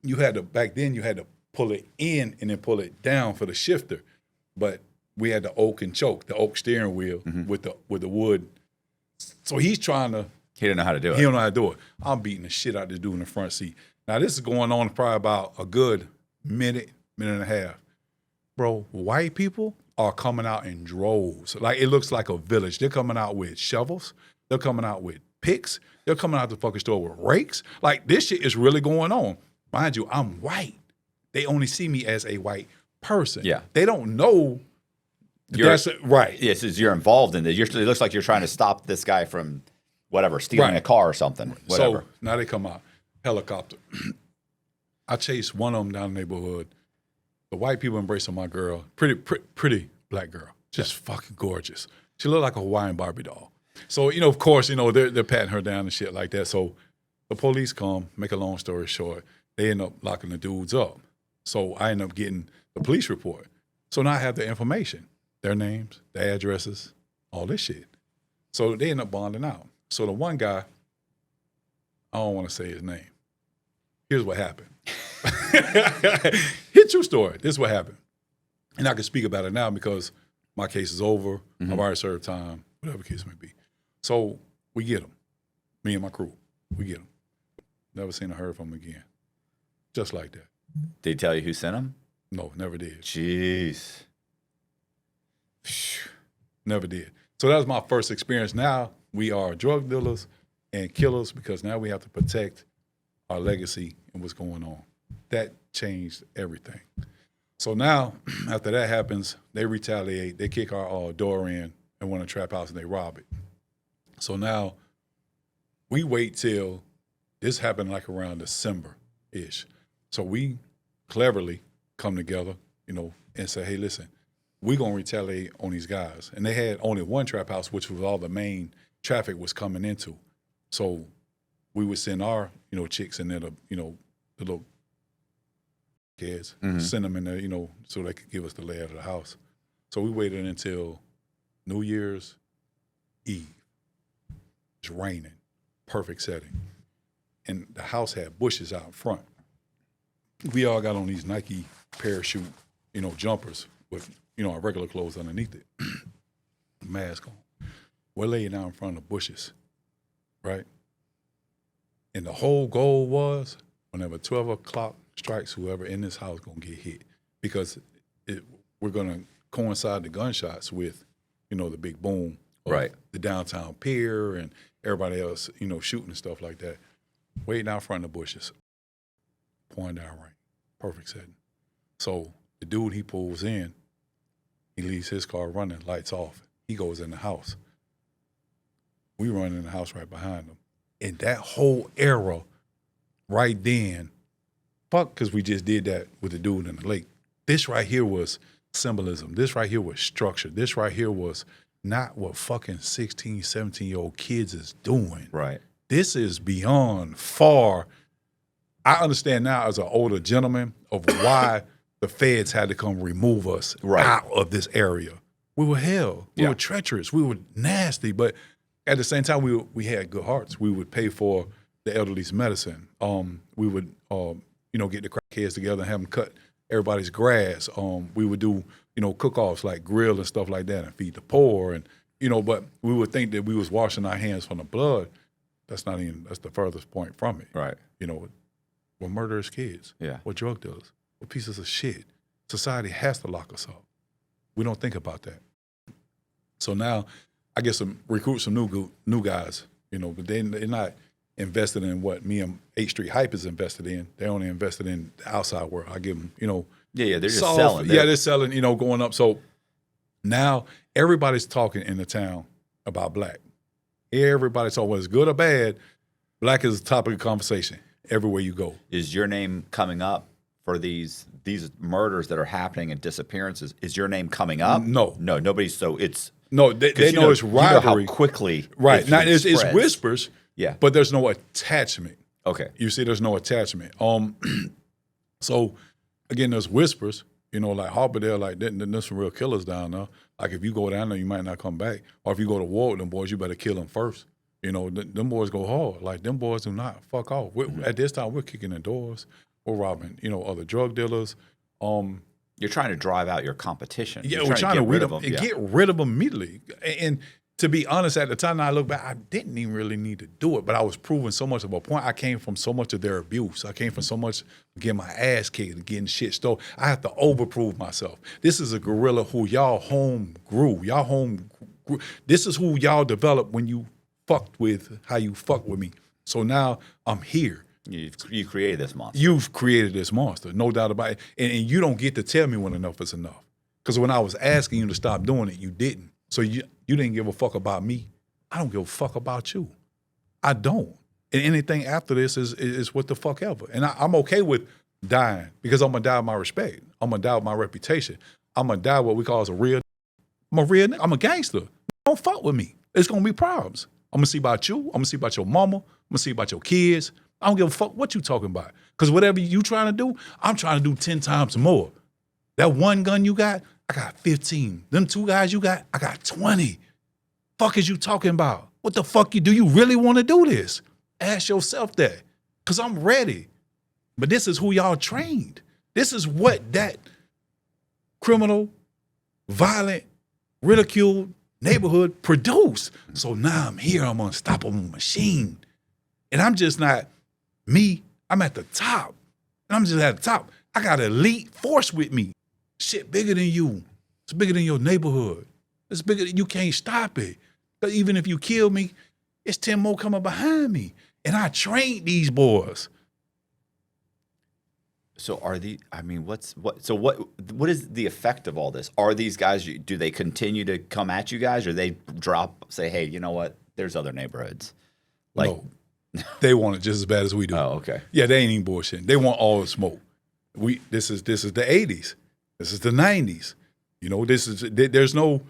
A: back then you had to pull it in and then pull it down for the shifter. But we had the oak and choke, the oak steering wheel with the wood. So he's trying to.
B: He didn't know how to do it.
A: He don't know how to do it. I'm beating the shit out of this dude in the front seat. Now this is going on probably about a good minute and a half. Bro, white people are coming out in droves. Like, it looks like a village. They're coming out with shovels. They're coming out with picks. They're coming out the fucking store with rakes. Like, this shit is really going on. Mind you, I'm white. They only see me as a white person.
B: Yeah.
A: They don't know that's right.
B: Yes, you're involved in it. It looks like you're trying to stop this guy from stealing a car or something. Whatever.
A: So now they come out. Helicopter. I chased one of them down the neighborhood. The white people embracing my girl. Pretty black girl. Just fucking gorgeous. She looked like a Hawaiian Barbie doll. So, of course, they're patting her down and shit like that. So the police come, make a long story short. They end up locking the dudes up. So I end up getting the police report. So now I have the information. Their names, their addresses, all this shit. So they end up bonding out. So the one guy, I don't want to say his name. Here's what happened. True story. This is what happened. And I can speak about it now because my case is over. I've already served time, whatever the case may be. So we get him. Me and my crew, we get him. Never seen or heard from him again. Just like that.
B: Did he tell you who sent him?
A: No, never did.
B: Jeez.
A: Never did. So that was my first experience. Now we are drug dealers and killers because now we have to protect our legacy and what's going on. That changed everything. So now, after that happens, they retaliate. They kick our door in and want to trap house and they rob it. So now we wait till this happened like around December-ish. So we cleverly come together, and say, hey, listen, we're going to retaliate on these guys. And they had only one trap house, which was all the main traffic was coming into. So we would send our, chicks in there to, the little kids, send them in there, so they could give us the layout of the house. So we waited until New Year's Eve. It's raining, perfect setting. And the house had bushes out front. We all got on these Nike parachute, jumpers with, our regular clothes underneath it. Mask on. We're laying down in front of the bushes, right? And the whole goal was whenever 12 o'clock strikes, whoever in this house going to get hit because we're going to coincide the gunshots with, the big boom of
B: right.
A: the downtown pier and everybody else, shooting and stuff like that. Waiting out front of the bushes, pouring down rain, perfect setting. So the dude, he pulls in, he leaves his car running, lights off. He goes in the house. We run in the house right behind him. And that whole era right then, because we just did that with the dude in the lake. This right here was symbolism. This right here was structure. This right here was not what fucking 16, 17-year-old kids is doing.
B: Right.
A: This is beyond far. I understand now as an older gentleman of why the feds had to come remove us out of this area. We were hell. We were treacherous. We were nasty. But at the same time, we had good hearts. We would pay for the elderly's medicine. We would, get the crackheads together and have them cut everybody's grass. We would do, cook-offs like grill and stuff like that and feed the poor. And, but we would think that we was washing our hands from the blood. That's the furthest point from it.
B: Right.
A: We're murderous kids.
B: Yeah.
A: We're drug dealers. We're pieces of shit. Society has to lock us up. We don't think about that. So now I get recruit some new guys, but they're not invested in what me and 8th Street Hype is invested in. They're only invested in the outside world. I give them,
B: they're just
A: soft,
B: selling.
A: They're selling, going up. So now everybody's talking in the town about black. Everybody's talking, whether it's good or bad, black is the topic of conversation everywhere you go.
B: Is your name coming up for these murders that are happening and disappearances? Is your name coming up?
A: No.
B: No, nobody's. So it's.
A: No, they know it's rivalry.
B: How quickly.
A: Right. Now, it's whispers,
B: yeah,
A: but there's no attachment.
B: Okay.
A: You see, there's no attachment. So, again, there's whispers, like Harbordale, like, there's some real killers down there. Like, if you go down there, you might not come back. Or if you go to war with them boys, you better kill them first. Them boys go hard. Like, them boys do not fuck off. At this time, we're kicking in doors. We're robbing, other drug dealers.
B: You're trying to drive out your competition.
A: Yeah, we're trying to get rid of them immediately. And to be honest, at the time I look back, I didn't even really need to do it, but I was proving so much of a point. I came from so much of their abuse. I came from so much getting my ass kicked, getting shit stolen. I have to overprove myself. This is a gorilla who y'all home grew. This is who y'all developed when you fucked with how you fucked with me. So now I'm here.
B: You created this monster.
A: You've created this monster, no doubt about it. And you don't get to tell me when enough is enough. Because when I was asking you to stop doing it, you didn't. So you didn't give a fuck about me. I don't give a fuck about you. I don't. And anything after this is what the fuck ever. And I'm okay with dying because I'm going to die with my respect. I'm going to die with my reputation. I'm going to die what we call as a real. I'm a gangster. Don't fuck with me. It's going to be problems. I'm going to see about you. I'm going to see about your mama. I'm going to see about your kids. I don't give a fuck what you talking about. Because whatever you trying to do, I'm trying to do 10 times more. That one gun you got, I got 15. Them 2 guys you got, I got 20. Fuck is you talking about? What the fuck do you really want to do this? Ask yourself that. Because I'm ready. But this is who y'all trained. This is what that criminal, violent, ridiculed neighborhood produced. So now I'm here, I'm an unstoppable machine. And I'm just not me, I'm at the top. And I'm just at the top. I got elite force with me. Shit bigger than you. It's bigger than your neighborhood. It's bigger than you can't stop it. But even if you kill me, it's 10 more coming behind me. And I trained these boys.
B: So what is the effect of all this? Are these guys, do they continue to come at you guys, or they say, hey, you know what? There's other neighborhoods. Like,
A: no, they want it just as bad as we do.
B: Oh, okay.
A: Yeah, they ain't even bullshitting. They want all the smoke. This is the 80s. This is the 90s. You know, there's no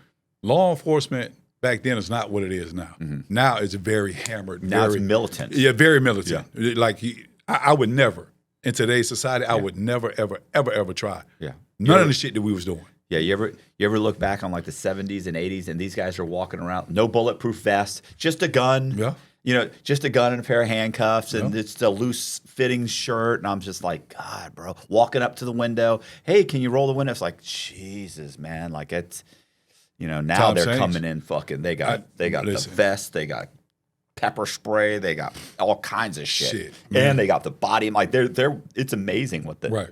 A: law enforcement back then is not what it is now. Mm-hmm. Now it's very hammered.
B: Now it's militant.
A: Yeah, very militant.
B: Yeah.
A: Like I would never, in today's society, I would never, ever try.
B: Yeah.
A: None of the shit that we was doing.
B: Yeah, you ever look back on like the 70s and 80s, and these guys are walking around, no bulletproof vest, just a gun.
A: Yeah.
B: You know, just a gun and a pair of handcuffs, and it's a loose fitting shirt. And I'm just like, God, bro, walking up to the window. Hey, can you roll the window? It's like, Jesus, man. Like it's, you know, now they're coming in fucking, they got the vest, they got pepper spray, they got all kinds of shit. And they got the body. Like it's amazing what the,
A: right.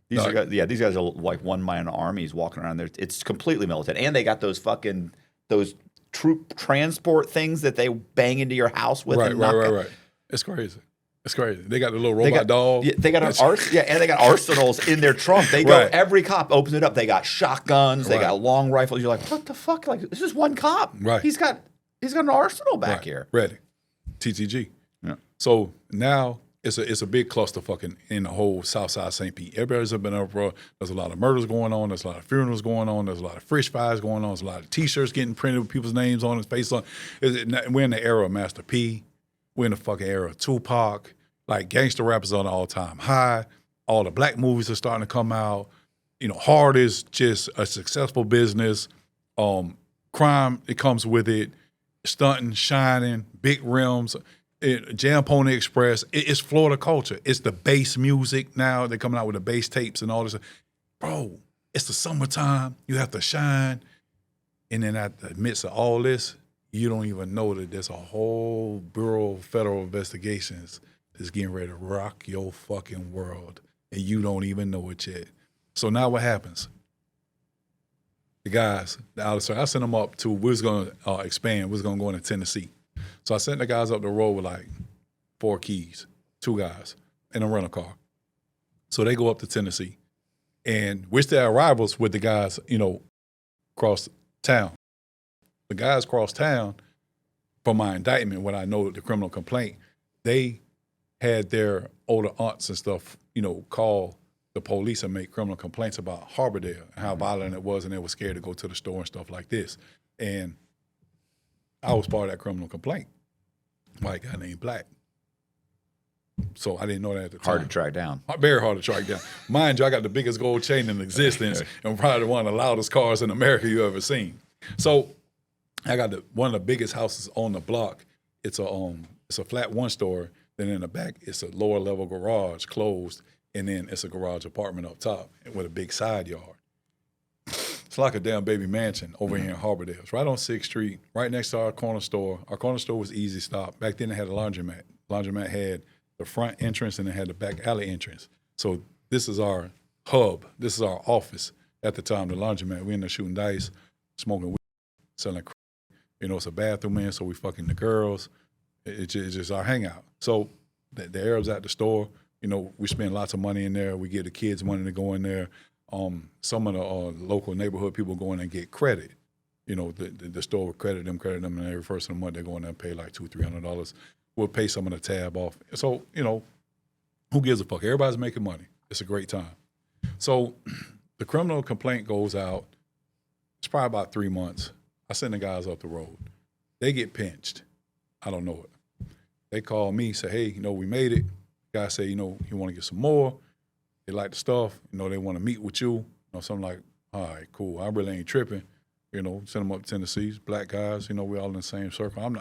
B: These guys are like one-man armies walking around there. It's completely militant. And they got those troop transport things that they bang into your house with.
A: Right. It's crazy. It's crazy. They got the little robot dog.
B: Yeah, they got and they got arsenals in their trunk. They go, every cop opens it up. They got shotguns. They got long rifles. You're like, what the fuck? Like, this is one cop.
A: Right.
B: He's got an arsenal back here.
A: Ready. TTG.
B: Yeah.
A: So now it's a big clusterfuck in the whole South Side St. Pete. Everybody's been up, bro. There's a lot of murders going on. There's a lot of funerals going on. There's a lot of fish fires going on. There's a lot of T-shirts getting printed with people's names on it, face on. We're in the era of Master P. We're in the fucking era of Tupac. Like, gangster rappers on an all-time high. All the black movies are starting to come out. You know, hard is just a successful business. Crime, it comes with it. Stunting, shining, big rims. Jam Pony Express, it's Florida culture. It's the bass music now. They're coming out with the bass tapes and all this. Bro, it's the summertime. You have to shine. And then at the midst of all this, you don't even know that there's a whole Bureau of Federal Investigations that's getting ready to rock your fucking world. And you don't even know it yet. So now what happens? The guys, I sent them up to, we was going to expand. We was going to go into Tennessee. So I sent the guys up the road with like 4 keys, 2 guys, in a rental car. So they go up to Tennessee. And we're still rivals with the guys, you know, across town. The guys across town, from my indictment, when I know the criminal complaint, they had their older aunts and stuff, you know, call the police and make criminal complaints about Harbordale and how violent it was, and they were scared to go to the store and stuff like this. And I was part of that criminal complaint. White guy named Black. So I didn't know that at the time.
B: Hard to track down.
A: Very hard to track down. Mind you, I got the biggest gold chain in existence and probably one of the loudest cars in America you ever seen. So I got one of the biggest houses on the block. It's a flat 1-story. Then in the back, it's a lower level garage closed, and then it's a garage apartment up top with a big side yard. It's like a damn baby mansion over here in Harbordale. It's right on 6th Street, right next to our corner store. Our corner store was Easy Stop. Back then, it had a laundromat. Laundromat had the front entrance and it had the back alley entrance. So this is our hub. This is our office at the time, the laundromat. We in there shooting dice, smoking weed, selling crack. You know, it's a bathroom in, so we fucking the girls. It's just our hangout. So the Arabs at the store, you know, we spend lots of money in there. We give the kids money to go in there. Some of the local neighborhood people go in and get credit. You know, the store will credit them, and every first of the month they go in there and pay like $200-$300. We'll pay some of the tab off. So, you know, who gives a fuck? Everybody's making money. It's a great time. So the criminal complaint goes out. It's probably about 3 months. I send the guys up the road. They get pinched. I don't know it. They call me, say, hey, you know, we made it. Guy say, you know, you want to get some more. They like the stuff, you know, they want to meet with you. You know, so I'm like, all right, cool. I really ain't tripping. You know, send them up to Tennessee, black guys, you know, we all in the same circle. I'm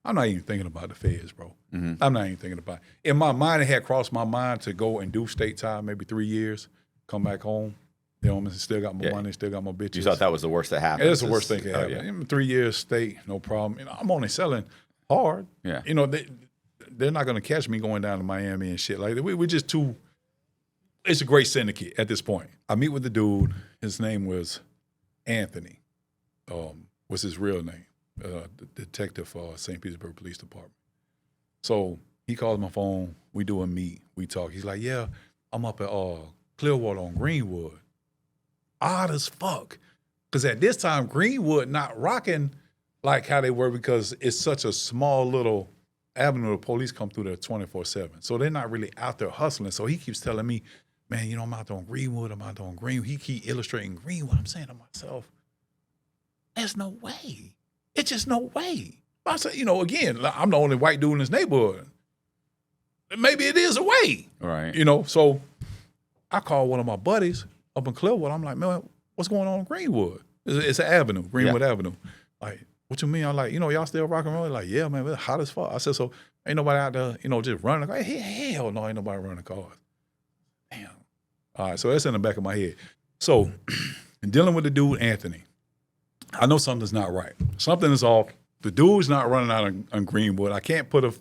A: I'm not even thinking about the feds, bro. I'm not even thinking about it. In my mind, it had crossed my mind to go and do state time, maybe 3 years, come back home. You know what I mean? Still got my money, still got my bitches.
B: You thought that was the worst that happened?
A: It's the worst thing that happened. 3 years state, no problem. You know, I'm only selling hard.
B: Yeah.
A: You know, they're not going to catch me going down to Miami and shit like that. We're just too. It's a great syndicate at this point. I meet with the dude. His name was Anthony. What's his real name? The detective for St. Petersburg Police Department. So he calls my phone. We do a meet. We talk. He's like, yeah, I'm up at Clearwater on Greenwood. Odd as fuck. Because at this time, Greenwood not rocking like how they were because it's such a small little avenue. The police come through there 24/7. So they're not really out there hustling. So he keeps telling me, man, you know, I'm out there on Greenwood. I'm out there on Greenwood. He keep illustrating Greenwood. I'm saying to myself, there's no way. It's just no way. I said, you know, again, I'm the only white dude in this neighborhood. Maybe it is a way.
B: Right.
A: You know, so I called one of my buddies up in Clearwater. I'm like, man, what's going on in Greenwood? It's an avenue, Greenwood Avenue. Like, what you mean? I'm like, you know, y'all still rock and roll? Like, yeah, man, it's hot as fuck. I said, so ain't nobody out there, you know, just running. Like, hell no, ain't nobody running cars. Damn. All right, so that's in the back of my head. So, in dealing with the dude, Anthony, I know something's not right. Something is off. The dude's not running out on Greenwood. I can't put and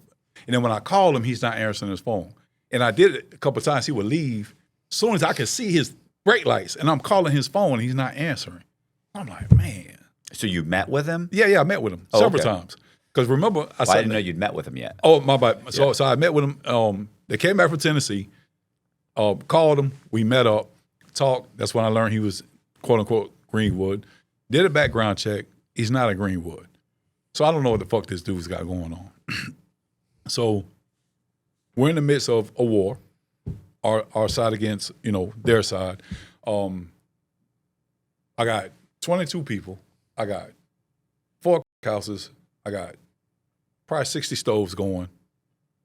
A: then when I call him, he's not answering his phone. And I did it a couple of times. He would leave. As soon as I could see his brake lights, and I'm calling his phone, and he's not answering. I'm like, man.
B: So you met with him?
A: Yeah, I met with him several times. Because remember,
B: I didn't know you'd met with him yet.
A: Oh, my bad. So I met with him. They came back from Tennessee. Called him. We met up, talked. That's when I learned he was, quote unquote, Greenwood. Did a background check. He's not a Greenwood. So I don't know what the fuck this dude's got going on. So we're in the midst of a war, our side against, you know, their side. I got 22 people. I got 4 houses. I got probably 60 stoves going.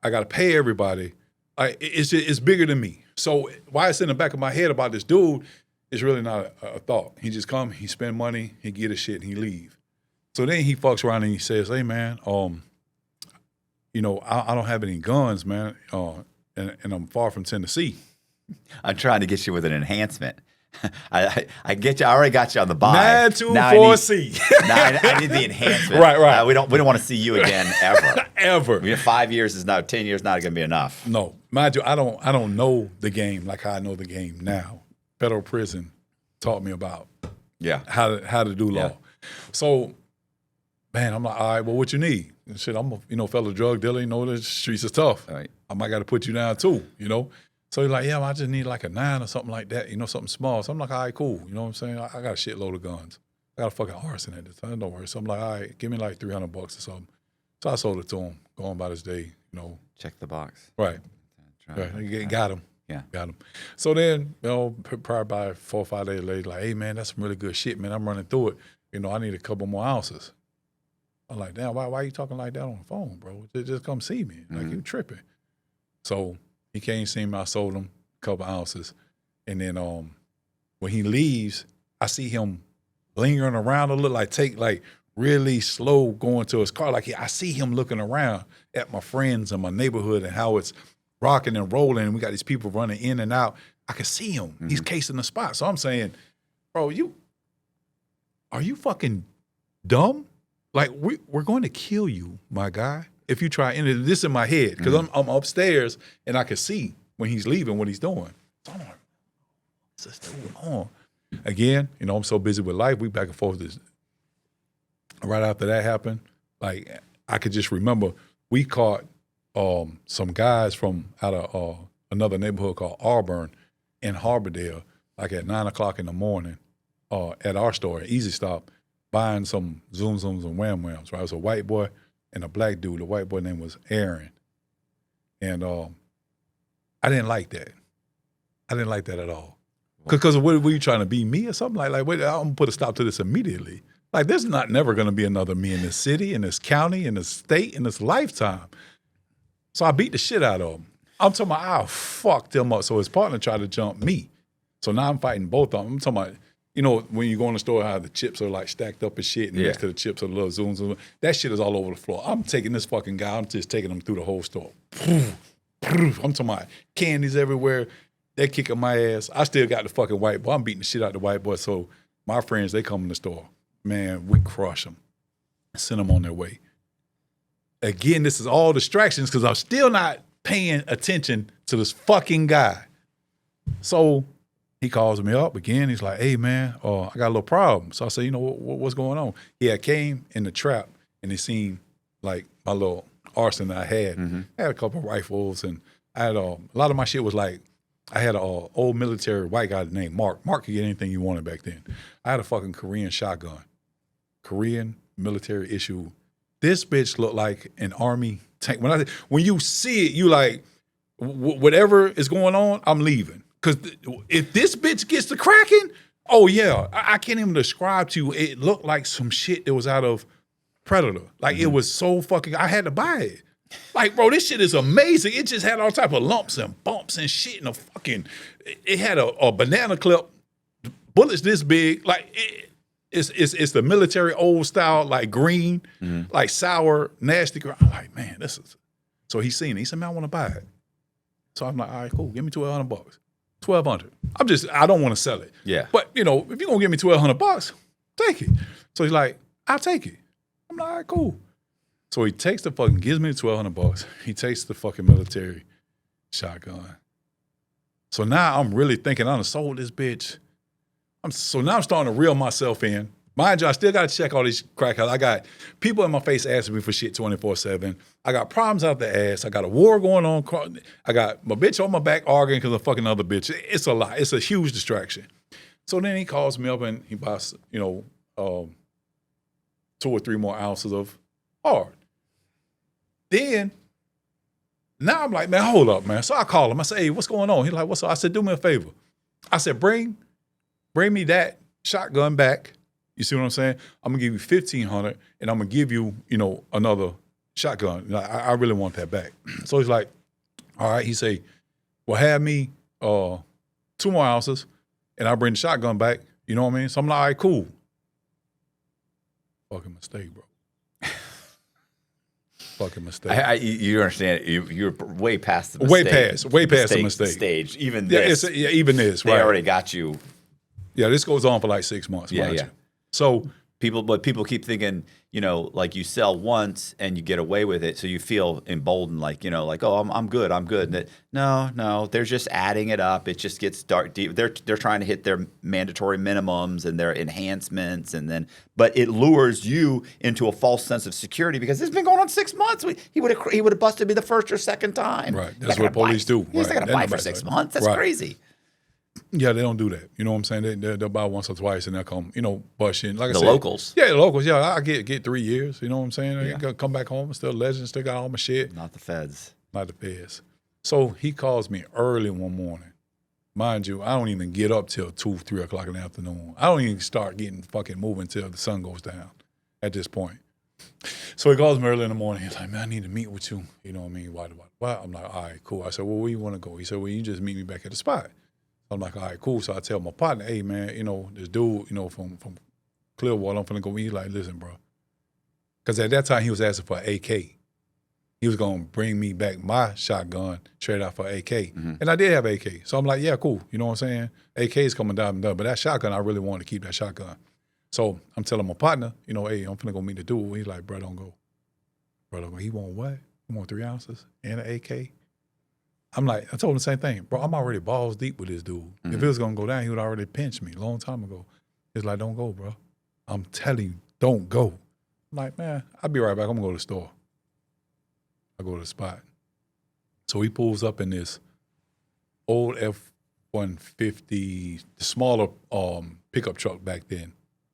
A: I got to pay everybody. It's bigger than me. So why it's in the back of my head about this dude, it's really not a thought. He just come, he spend money, he get his shit, and he leave. So then he fucks around and he says, hey, man, you know, I don't have any guns, man, and I'm far from Tennessee.
B: I'm trying to get you with an enhancement. I get you. I already got you on the buy.
A: 924C.
B: I need the enhancement.
A: Right.
B: We don't want to see you again ever.
A: Ever.
B: 5 years is now 10 years not going to be enough.
A: No, mind you, I don't know the game like how I know the game now. Federal prison taught me about how to do law. So, man, I'm like, all right, well, what you need? And shit, I'm a fellow drug dealer. You know, the streets is tough.
B: Right. I
A: might got to put you down too. You know. So he's like, yeah, I just need like a 9 or something like that. You know, something small. So I'm like, all right, cool. You know what I'm saying? I got a shitload of guns. I got a fucking arson at the time. Don't worry. So I'm like, all right, give me like $300 or something. So I sold it to him, going by this day. You know.
B: Check the box.
A: Right. Got him.
B: Yeah.
A: Got him. So then, you know, probably about 4 or 5 days later, like, hey, man, that's some really good shit, man. I'm running through it. You know, I need a couple more ounces. I'm like, damn, why are you talking like that on the phone, bro? Just come see me. Like, you tripping. So he came see me. I sold him a couple ounces. And then when he leaves, I see him lingering around a little, like really slow going to his car. Like, I see him looking around at my friends and my neighborhood and how it's rocking and rolling, and we got these people running in and out. I can see him. He's casing the spot. So I'm saying, bro, are you fucking dumb? Like, we're going to kill you, my guy, if you try. And this in my head, because I'm upstairs, and I can see when he's leaving what he's doing. So I'm like, what's this doing on? Again, you know, I'm so busy with life. We back and forth. Right after that happened, like, I could just remember we caught some guys from out of another neighborhood called Auburn in Harbordale, like at 9 o'clock in the morning, at our store, Easy Stop, buying some Zoom Zooms and Wham Whams, right? It was a white boy and a black dude. The white boy name was Aaron. And I didn't like that. I didn't like that at all. Because what were you trying to be, me or something? Like, wait, I'm going to put a stop to this immediately. Like, there's never going to be another me in this city, in this county, in this state, in this lifetime. So I beat the shit out of him. I'm talking about, I fucked him up. So his partner tried to jump me. So now I'm fighting both of them. I'm talking about, you know, when you go in the store, how the chips are like stacked up and shit, and next to the chips are the little zooms. That shit is all over the floor. I'm taking this fucking guy. I'm just taking him through the whole store. I'm talking about candies everywhere. They're kicking my ass. I still got the fucking white boy. I'm beating the shit out of the white boy. So my friends, they come in the store. Man, we crush them. Send them on their way. Again, this is all distractions because I'm still not paying attention to this fucking guy. So he calls me up again. He's like, hey, man, I got a little problem. So I said, you know, what's going on? He came in the trap and he seen like my little arsenal that I had. I had a couple of rifles and I had a lot of my shit was like, I had an old military white guy named Mark. Mark could get anything you wanted back then. I had a fucking Korean shotgun. Korean military issue. This bitch looked like an army tank. When you see it, you like, whatever is going on, I'm leaving. Because if this bitch gets to cracking, oh yeah, I can't even describe to you. It looked like some shit that was out of Predator. Like it was so fucking, I had to buy it. Like, bro, this shit is amazing. It just had all type of lumps and bumps and shit and it had a banana clip, bullets this big. Like, it's the military old style, like green, like sour, nasty green. I'm like, man, this is. So he seen it. He said, man, I want to buy it. So I'm like, all right, cool. Give me $1,200. $1,200. I don't want to sell it.
B: Yeah.
A: But, you know, if you're going to give me $1,200, take it. So he's like, I'll take it. I'm like, all right, cool. So he takes gives me the $1,200. He takes the fucking military shotgun. So now I'm really thinking I done sold this bitch. So now I'm starting to reel myself in. Mind you, I still got to check all these crackouts. I got people in my face asking me for shit 24/7. I got problems out the ass. I got a war going on. I got my bitch on my back arguing because of fucking other bitch. It's a lot. It's a huge distraction. So then he calls me up and he buys, 2 or 3 more ounces of hard. Then, now I'm like, man, hold up, man. So I call him. I say, hey, what's going on? He's like, what's up? I said, do me a favor. I said, bring me that shotgun back. You see what I'm saying? I'm going to give you $1,500 and I'm going to give you, another shotgun. I really want that back. So he's like, all right. He say, well, have me 2 more ounces and I'll bring the shotgun back. You know what I mean? So I'm like, all right, cool. Fucking mistake, bro. Fucking mistake.
B: You understand? You're way past the mistake.
A: Way past the mistake
B: stage. Even this.
A: Even this.
B: They already got you.
A: Yeah, this goes on for like 6 months.
B: Yeah.
A: So
B: people keep thinking, like you sell once and you get away with it, so you feel emboldened, like oh, I'm good. No, they're just adding it up. It just gets dark deep. They're trying to hit their mandatory minimums and their enhancements, but it lures you into a false sense of security because it's been going on 6 months. He would have busted me the first or second time.
A: Right, that's what police do.
B: He's not gonna buy for 6 months. That's crazy.
A: Yeah, they don't do that. You know what I'm saying? They'll buy once or twice and they'll come, bush in. Like I said,
B: locals.
A: Yeah, the locals. Yeah, I get 3 years. You know what I'm saying? Yeah. I come back home, still legend, still got all my shit.
B: Not the feds.
A: Not the feds. So he calls me early one morning. Mind you, I don't even get up till 2, 3 o'clock in the afternoon. I don't even start getting fucking moving till the sun goes down at this point. So he calls me early in the morning. He's like, man, I need to meet with you. You know what I mean? Why? I'm like, all right, cool. I said, well, where you want to go? He said, well, you just meet me back at the spot. I'm like, all right, cool. So I tell my partner, hey, man, this dude, from Clearwater, I'm finna go meet. He's like, listen, bro. Because at that time, he was asking for an AK. He was going to bring me back my shotgun straight out for AK. Mm-hmm. And I did have AK. So I'm like, yeah, cool. You know what I'm saying? AK is coming down and done. But that shotgun, I really wanted to keep that shotgun. So I'm telling my partner, hey, I'm finna go meet the dude. He's like, bro, don't go. He want what? He want 3 ounces and an AK? I'm like, I told him the same thing. Bro, I'm already balls deep with this dude. Mm-hmm. If it was going to go down, he would already pinch me a long time ago. He's like, don't go, bro. I'm telling you, don't go. I'm like, man, I'll be right back. I'm going to go to the store. I go to the spot. So he pulls up in this old F-150, the smaller pickup truck back then.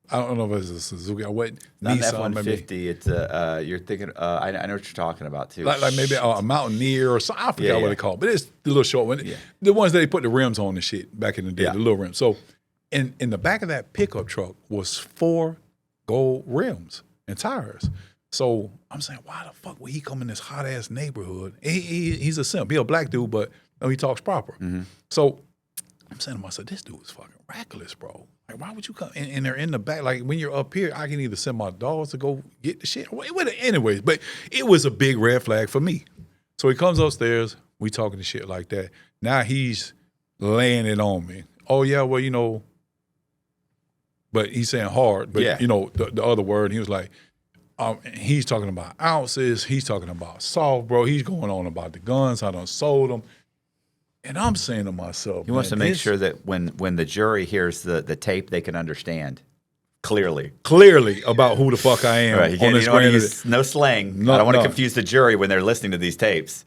A: I don't know if it's a Suzuki or what.
B: Not Nissan, an F-150. It's you're thinking. I know what you're talking about too.
A: Like maybe a Mountaineer or something. I forgot what they call it. But it's the little short one. Yeah. The ones that they put the rims on and shit back in the day. Yeah. The little rims. So in the back of that pickup truck was 4 gold rims and tires. So I'm saying, why the fuck would he come in this hot ass neighborhood? He's a simp. He's a black dude, but he talks proper. Mm-hmm. So I'm saying to myself, this dude is fucking reckless, bro. Like, why would you come? And they're in the back. Like, when you're up here, I can either send my dogs to go get the shit. Anyways, but it was a big red flag for me. So he comes upstairs. We talking to shit like that. Now he's laying it on me. Oh, yeah, well, you know, but he's saying hard. But, you know, the other word, he was like, he's talking about ounces. He's talking about soft, bro. He's going on about the guns. I done sold them. And I'm saying to myself,
B: he wants to make sure that when the jury hears the tape, they can understand clearly
A: about who the fuck I am.
B: Right. On this no slang. I don't want to confuse the jury when they're listening to these tapes.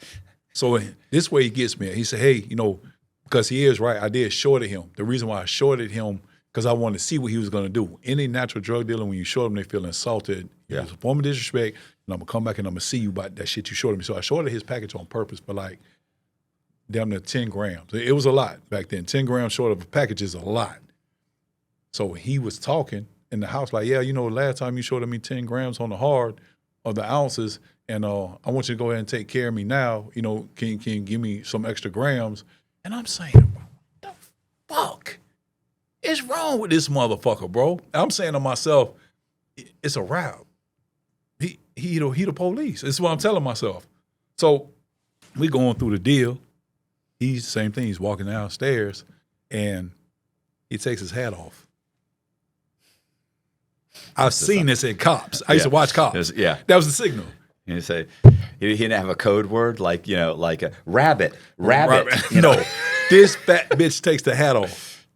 A: So this way he gets me. He said, hey, you know, because he is right, I did shorted him. The reason why I shorted him, because I wanted to see what he was going to do. Any natural drug dealer, when you short them, they feel insulted. Yeah. It's a form of disrespect, and I'm going to come back and I'm going to see you about that shit you shorted me. So I shorted his package on purpose for like damn near 10 grams. It was a lot back then. 10 grams short of a package is a lot. So he was talking in the house like, yeah, you know, last time you shorted me 10 grams on the hard of the ounces, and I want you to go ahead and take care of me now. You know, can you give me some extra grams? And I'm saying, what the fuck is wrong with this motherfucker, bro? I'm saying to myself, it's a wrap. He the police. This is what I'm telling myself. So we going through the deal. He's the same thing. He's walking downstairs, and he takes his hat off. I've seen this at Cops. I used to watch Cops. That was the signal.
B: You say he didn't have a code word like, you know, like a rabbit.
A: You know, this fat bitch takes the hat off.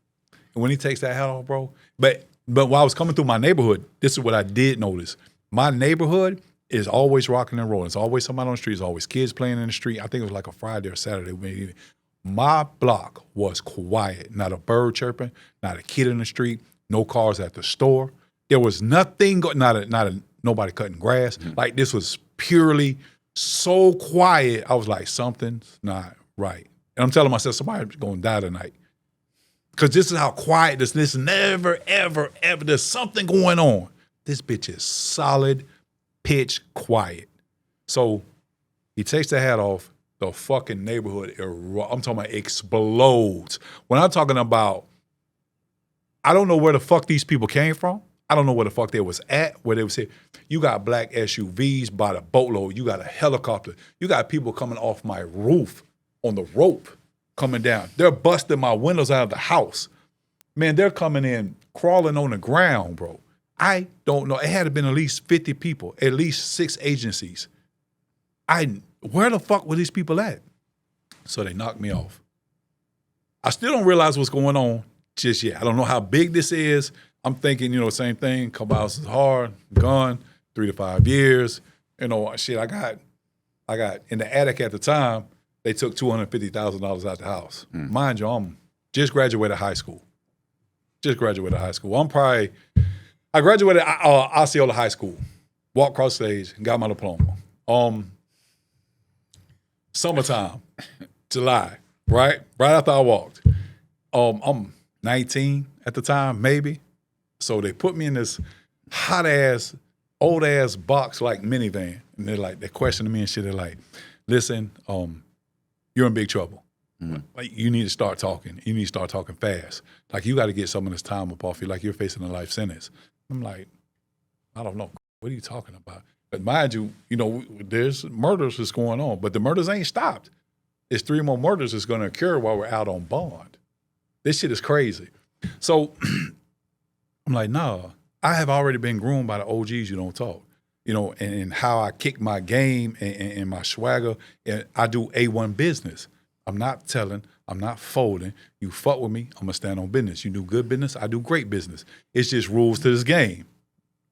A: And when he takes that hat off, bro, but while I was coming through my neighborhood, this is what I did notice. My neighborhood is always rocking and rolling. It's always somebody on the street. It's always kids playing in the street. I think it was like a Friday or Saturday. My block was quiet. Not a bird chirping, not a kid in the street, no cars at the store. There was nothing, nobody cutting grass. Mm-hmm. Like, this was purely so quiet. I was like, something's not right. And I'm telling myself, somebody's going to die tonight. Because this is how quiet this never, ever, ever, there's something going on. This bitch is solid, pitch quiet. So he takes the hat off, the fucking neighborhood, I'm talking about explodes. When I'm talking about, I don't know where the fuck these people came from. I don't know where the fuck they was at, where they was saying, you got black SUVs by the boatload, you got a helicopter, you got people coming off my roof on the rope coming down. They're busting my windows out of the house. Man, they're coming in, crawling on the ground, bro. I don't know. It had to been at least 50 people, at least 6 agencies. Where the fuck were these people at? So they knocked me off. I still don't realize what's going on just yet. I don't know how big this is. I'm thinking, you know, same thing. Couple houses hard, gone, 3 to 5 years. You know, shit, I got in the attic at the time, they took $250,000 out the house. Mind you, I'm just graduated high school. I graduated Osceola High School. Walked across stage, got my diploma. Summertime, July, right? Right after I walked. I'm 19 at the time, maybe. So they put me in this hot-ass, old-ass box-like minivan. And they're questioning me and shit. They're like, listen, you're in big trouble. Mm-hmm. Like, you need to start talking. You need to start talking fast. Like, you got to get some of this time up off you, like you're facing a life sentence. I'm like, I don't know. What are you talking about? But mind you, you know, there's murders that's going on, but the murders ain't stopped. There's 3 more murders that's going to occur while we're out on bond. This shit is crazy. So I'm like, nah, I have already been groomed by the OGs you don't talk. You know, and how I kick my game and my swagger, and I do A1 business. I'm not telling, I'm not folding. You fuck with me, I'm gonna stand on business. You do good business, I do great business. It's just rules to this game.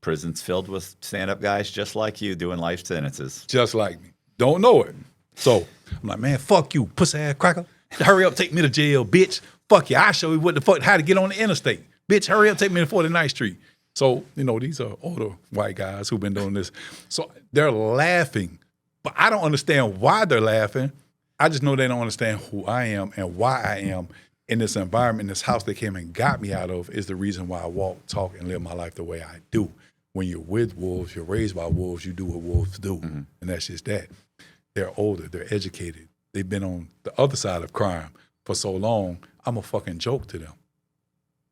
B: Prison's filled with stand-up guys just like you doing life sentences.
A: Just like me. Don't know it. So I'm like, man, fuck you, pussy ass cracker. Hurry up, take me to jail, bitch. Fuck you, I'll show you what the fuck, how to get on the interstate. Bitch, hurry up, take me to 49th Street. So, you know, these are older white guys who've been doing this. So they're laughing, but I don't understand why they're laughing. I just know they don't understand who I am and why I am in this environment, this house they came and got me out of is the reason why I walk, talk, and live my life the way I do. When you're with wolves, you're raised by wolves, you do what wolves do. Mm-hmm. And that's just that. They're older, they're educated. They've been on the other side of crime for so long, I'm a fucking joke to them.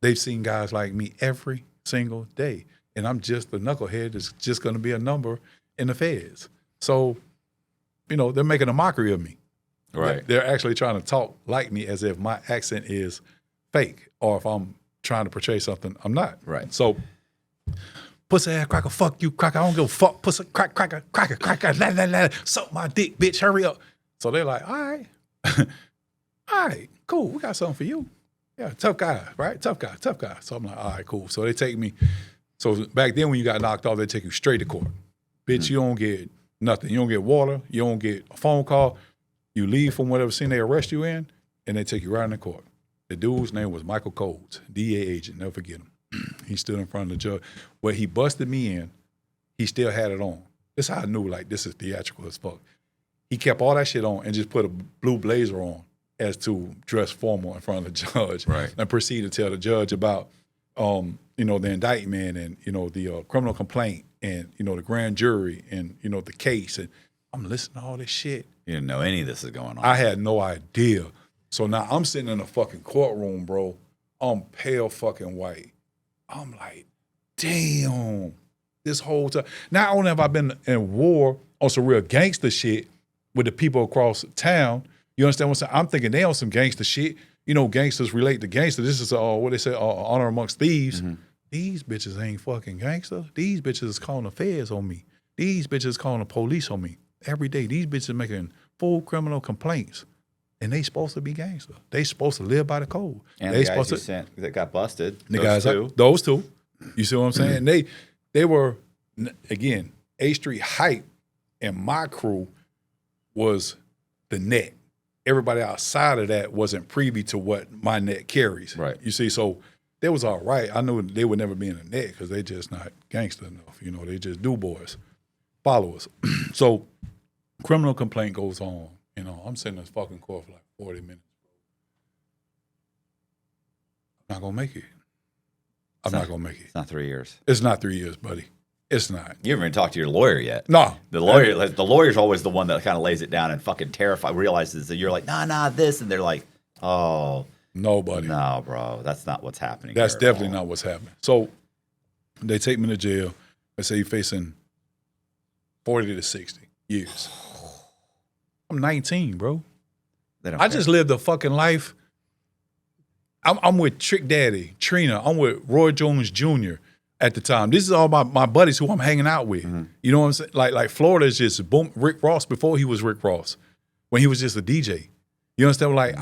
A: they've seen guys like me every single day. And I'm just a knucklehead that's just going to be a number in the feds. So, they're making a mockery of me.
B: Right.
A: They're actually trying to talk like me as if my accent is fake, or if I'm trying to portray something I'm not.
B: Right.
A: So, pussy ass cracker, fuck you, cracker. I don't give a fuck, pussy cracker, suck my dick, bitch, hurry up. So they're like, all right, all right, cool, we got something for you. Yeah, tough guy, right? Tough guy. So I'm like, all right, cool. So they take me. So back then when you got knocked off, they take you straight to court. Bitch, you don't get nothing. You don't get water. You don't get a phone call. You leave from whatever scene they arrest you in, and they take you right into court. The dude's name was Michael Coles, DA agent, never forget him. He stood in front of the judge. Where he busted me in, he still had it on. This is how I knew, like, this is theatrical as fuck. He kept all that shit on and just put a blue blazer on as to dress formal in front of the judge.
B: Right. And
A: proceed to tell the judge about, the indictment and, the criminal complaint and, the grand jury and, the case. And I'm listening to all this shit.
B: You didn't know any of this is going on.
A: I had no idea. So now I'm sitting in a fucking courtroom, bro. I'm pale fucking white. I'm like, damn, this whole time. Not only have I been in war on some real gangster shit with the people across town, you understand what I'm saying? I'm thinking they on some gangster shit. Gangsters relate to gangster. This is what they say, honor amongst thieves. Mm-hmm. These bitches ain't fucking gangster. These bitches is calling the feds on me. These bitches calling the police on me every day. These bitches making full criminal complaints. And they supposed to be gangster. They supposed to live by the code.
B: And
A: they
B: the guys you sent that got busted,
A: those two. You see what I'm saying? They were, again, A Street hype, and my crew was the net. Everybody outside of that wasn't privy to what my net carries.
B: Right.
A: You see, so they was all right. I knew they would never be in the net because they just not gangster enough. They just do boys, followers. So criminal complaint goes on. I'm sitting in this fucking court for like 40 minutes. I'm not going to make it. I'm not going to make it.
B: It's not 3 years.
A: It's not 3 years, buddy. It's not.
B: You haven't even talked to your lawyer yet.
A: No.
B: The lawyer's always the one that kind of lays it down and fucking realizes that you're like, nah, this. And they're like, oh.
A: Nobody.
B: No, bro. That's not what's happening.
A: That's definitely not what's happening. So they take me to jail. They say you're facing 40 to 60 years. I'm 19, bro. I just lived a fucking life. I'm with Trick Daddy, Trina. I'm with Roy Jones Jr. at the time. This is all my buddies who I'm hanging out with. Mm-hmm. You know what I'm saying? Like Florida is just boom. Rick Ross before he was Rick Ross, when he was just a DJ. You understand? Like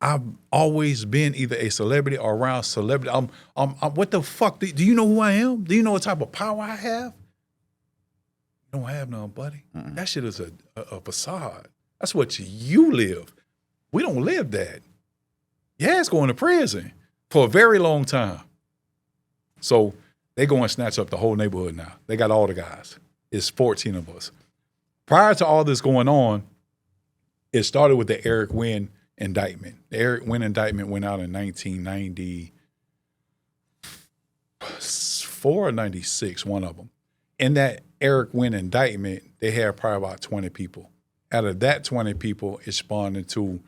A: I've always been either a celebrity or around celebrity. I'm what the fuck? Do you know who I am? Do you know what type of power I have? You don't have none, buddy. Mm-mm. That shit is a facade. That's what you live. We don't live that. Yeah, it's going to prison for a very long time. So they go and snatch up the whole neighborhood now. They got all the guys. It's 14 of us. Prior to all this going on, it started with the Eric Wynn indictment. The Eric Wynn indictment went out in 1994 or 96, one of them. In that Eric Wynn indictment, they had probably about 20 people. Out of that 20 people, it spawned into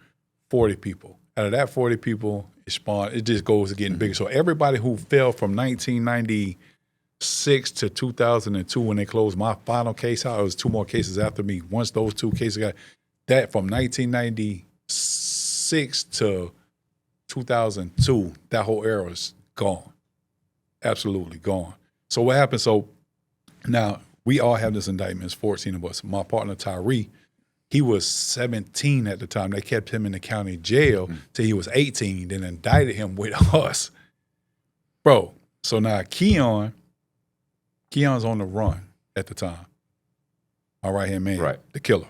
A: 40 people. Out of that 40 people, it just goes getting bigger. So everybody who fell from 1996 to 2002 when they closed my final case out, it was two more cases after me. Once those two cases got, that from 1996 to 2002, that whole era is gone. Absolutely gone. So what happened? So now we all have this indictment. It's 14 of us. My partner, Tyree, he was 17 at the time. They kept him in the county jail till he was 18, then indicted him with us. Bro, so now Keon's on the run at the time. My right-hand man, right, the killer.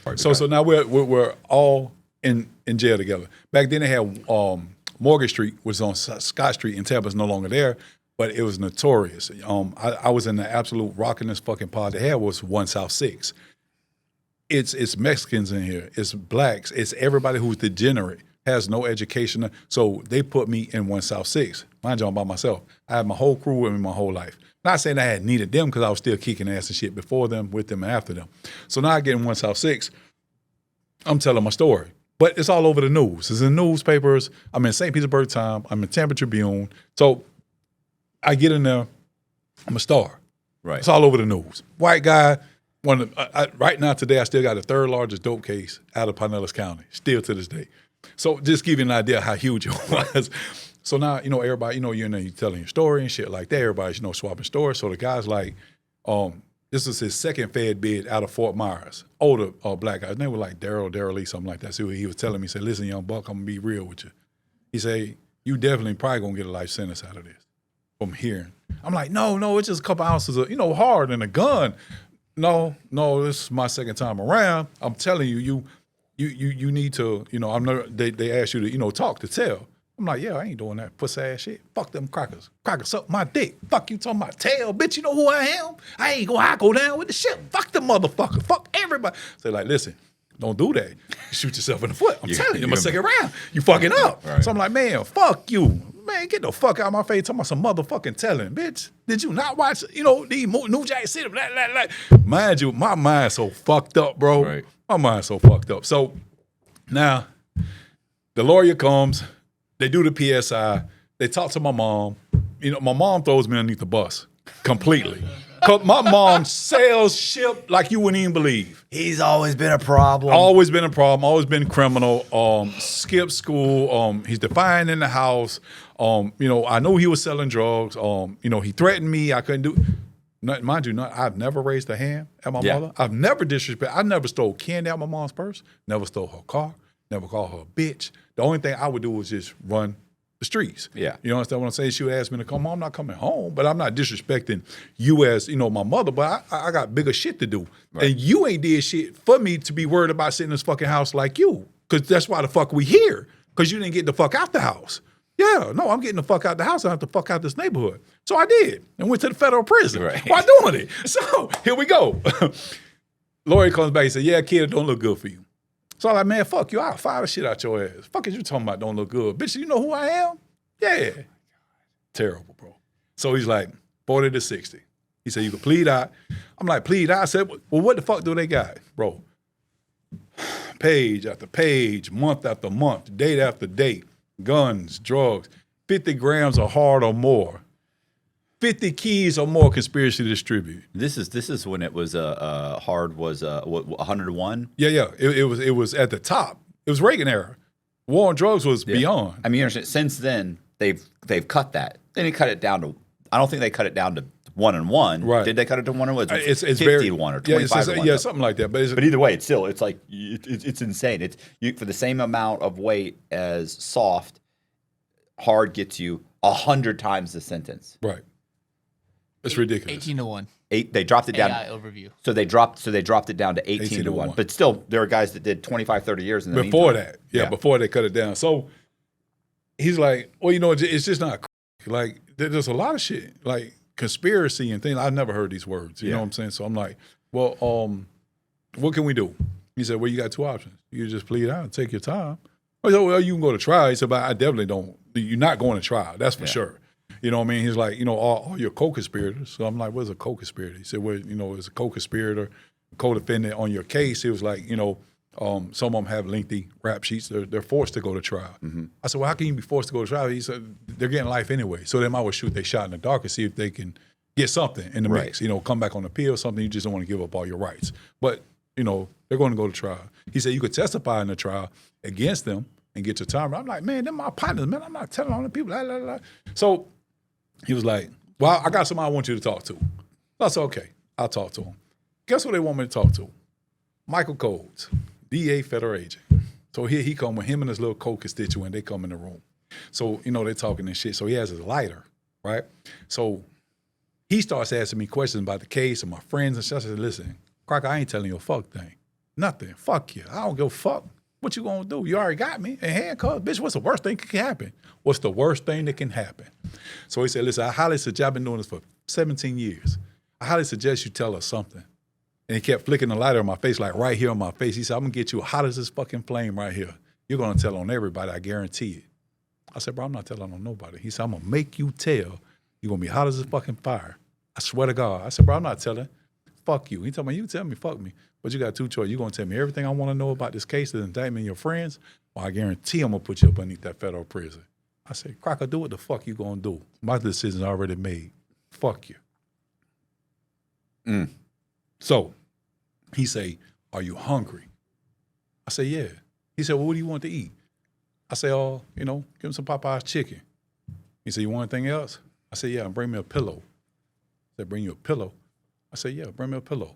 A: Right, so now we're all in jail together. Back then they had Morgan Street was on Scott Street in Tampa. It's no longer there, but it was notorious. I was in the absolute rockinest fucking pod they had was 1 South 6. It's Mexicans in here. It's blacks. It's everybody who's degenerate, has no education. So they put me in 1 South 6. Mind you, I'm by myself. I had my whole crew with me my whole life. Not saying I had needed them because I was still kicking ass and shit before them, with them, and after them. So now I get in 1 South 6. I'm telling my story. But it's all over the news. It's in newspapers. I'm in St. Petersburg Times. I'm in Tampa Tribune. So I get in there. I'm a star.
B: Right.
A: It's all over the news. White guy. Right now, today, I still got the third largest dope case out of Pinellas County, still to this day. So just give you an idea how huge it was. So now, everybody, you're in there, you're telling your story and shit like that. Everybody's, swapping stories. So the guy's like, this is his second Fed bid out of Fort Myers. Older black guy. His name was like Daryl Lee, something like that. So he was telling me, he said, listen, young buck, I'm going to be real with you. He said, you definitely probably going to get a life sentence out of this from hearing. I'm like, no, it's just a couple ounces of, hard and a gun. No, this is my second time around. I'm telling you, you need to, they ask you to, talk to tell. I'm like, yeah, I ain't doing that pussy ass shit. Fuck them crackers. Crackers suck my dick. Fuck you talking about tail, bitch. You know who I am? I go down with the shit. Fuck the motherfucker. Fuck everybody. So like, listen, don't do that. You shoot yourself in the foot. I'm telling you, my second round, you fucking up. Right. So I'm like, man, fuck you. Man, get the fuck out of my face talking about some motherfucking telling, bitch. Did you not watch, the New Jack City? Blah, blah, blah. Mind you, my mind's so fucked up, bro.
B: Right.
A: My mind's so fucked up. So now the lawyer comes, they do the PSI, they talk to my mom. My mom throws me underneath the bus completely. Cause my mom sells shit like you wouldn't even believe.
B: He's always been a problem.
A: Always been a problem. Always been criminal. Skipped school. He's defiant in the house. I know he was selling drugs. He threatened me. I couldn't do. Mind you, I've never raised a hand at my mother. I've never disrespected. I never stole candy out of my mom's purse. Never stole her car. Never called her a bitch. The only thing I would do was just run the streets.
B: Yeah.
A: You understand what I'm saying? She would ask me to come home. I'm not coming home, but I'm not disrespecting you as, my mother, but I got bigger shit to do. Right. And you ain't did shit for me to be worried about sitting in this fucking house like you. Because that's why the fuck we here. Because you didn't get the fuck out the house. Yeah, no, I'm getting the fuck out the house. I have to fuck out this neighborhood. So I did and went to the federal prison.
B: Right.
A: While doing it. So here we go. Lawyer comes back and says, yeah, kid, it don't look good for you. So I'm like, man, fuck you. I'll fire the shit out your ass. Fuck is you talking about don't look good? Bitch, you know who I am? Yeah. Terrible, bro. So he's like, 40 to 60. He said, you can plead out. I'm like, plead out? I said, well, what the fuck do they got? Bro, page after page, month after month, date after date, guns, drugs, 50 grams of hard or more. 50 keys or more conspiracy to distribute.
B: This is when it was hard was 101.
A: Yeah. It was at the top. It was Reagan era. War on drugs was beyond.
B: I mean, you understand. Since then, they've cut that. They didn't cut it down to. I don't think they cut it down to 1 and 1.
A: Right?
B: Did they cut it to 1 and 1?
A: It's
B: 50
A: very,
B: to 1 or 25 to 1.
A: Yeah, something like that. But
B: either way, it's still like it's insane. It's for the same amount of weight as soft. Hard gets you 100 times the sentence.
A: Right. It's ridiculous.
C: 18 to 1.
B: They dropped it down.
C: AI overview.
B: So they dropped it down to 18 to 1. But still, there are guys that did 25, 30 years in the
A: before
B: meantime.
A: that. Before they cut it down. So he's like, well, it's just not like there's a lot of shit like conspiracy and things. I've never heard these words. You know what I'm saying? So I'm like, well, what can we do? He said, well, you got two options. You just plead out and take your time. I said, well, you can go to trial. He said, but I definitely don't. You're not going to trial. That's for sure. You know what I mean? He's like, all your co-conspirators. So I'm like, what's a co-conspirator? He said, well, it's a co-conspirator, co-defendant on your case. He was like, some of them have lengthy rap sheets. They're forced to go to trial. Mm-hmm. I said, well, how can you be forced to go to trial? He said, they're getting life anyway. So they might well shoot their shot in the dark and see if they can get something in the mix. Come back on appeal or something. You just don't want to give up all your rights. But, they're going to go to trial. He said, you could testify in the trial against them and get your time. I'm like, man, they're my partners, man. I'm not telling all the people. Blah, blah, blah. So he was like, well, I got somebody I want you to talk to. I said, okay, I'll talk to him. Guess what they want me to talk to? Michael Codes, DA federal agent. So here he come with him and his little co-constituent. They come in the room. So, they're talking and shit. So he has his lighter, right? So he starts asking me questions about the case and my friends and stuff. I said, listen, Crocker, I ain't telling you a fuck thing. Nothing. Fuck you. I don't give a fuck. What you gonna do? You already got me in handcuffs. Bitch, what's the worst thing that can happen? What's the worst thing that can happen? So he said, listen, I highly suggest, I've been doing this for 17 years. I highly suggest you tell us something. And he kept flicking the lighter on my face, like right here on my face. He said, I'm gonna get you hot as this fucking flame right here. You're gonna tell on everybody, I guarantee it. I said, bro, I'm not telling on nobody. He said, I'm gonna make you tell. You're gonna be hot as this fucking fire. I swear to God. I said, bro, I'm not telling. fuck you. He told me, you tell me, fuck me. But you got two choices. You going to tell me everything I want to know about this case, the indictment, and your friends, or I guarantee I'm going to put you up underneath that federal prison. I said, Crocker, do what the fuck you going to do. My decision's already made. Fuck you. So he say, are you hungry? I say, yeah. He said, well, what do you want to eat? I say, give him some Popeye's chicken. He said, you want anything else? I said, yeah, bring me a pillow. He said, bring you a pillow? I said, yeah, bring me a pillow.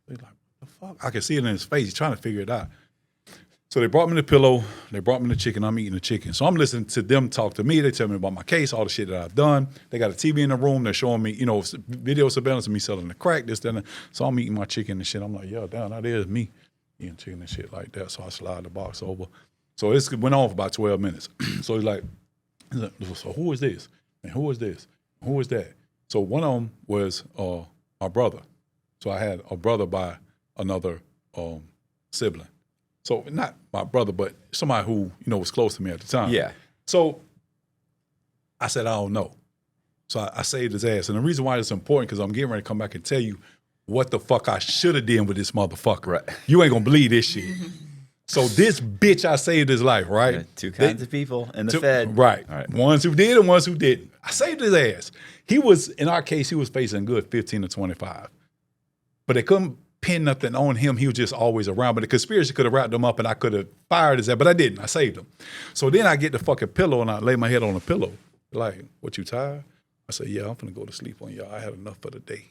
A: He's like, what the fuck? I can see it in his face. He's trying to figure it out. So they brought me the pillow. They brought me the chicken. I'm eating the chicken. So I'm listening to them talk to me. They tell me about my case, all the shit that I've done. They got a TV in the room. They're showing me, video surveillance of me selling the crack, this, that, and that. So I'm eating my chicken and shit. I'm like, yo, damn, that is me eating chicken and shit like that. So I slide the box over. So this went on for about 12 minutes. So he's like, so who is this? And who is this? And who is that? So one of them was my brother. So I had a brother by another sibling. So not my brother, but somebody who, was close to me at the time.
B: Yeah.
A: So I said, I don't know. So I saved his ass. And the reason why it's important, because I'm getting ready to come back and tell you what the fuck I should have done with this motherfucker. Right. You ain't gonna believe this shit. So this bitch, I saved his life, right?
B: Yeah, two kinds of people in the Fed.
A: Right. Ones who did and ones who didn't. I saved his ass. He was, in our case, he was facing good 15 to 25. But they couldn't pin nothing on him. He was just always around. But the conspiracy could have wrapped him up and I could have fired his ass, but I didn't. I saved him. So then I get the fucking pillow and I lay my head on the pillow. Like, what, you tired? I said, yeah, I'm finna go to sleep on y'all. I had enough for the day.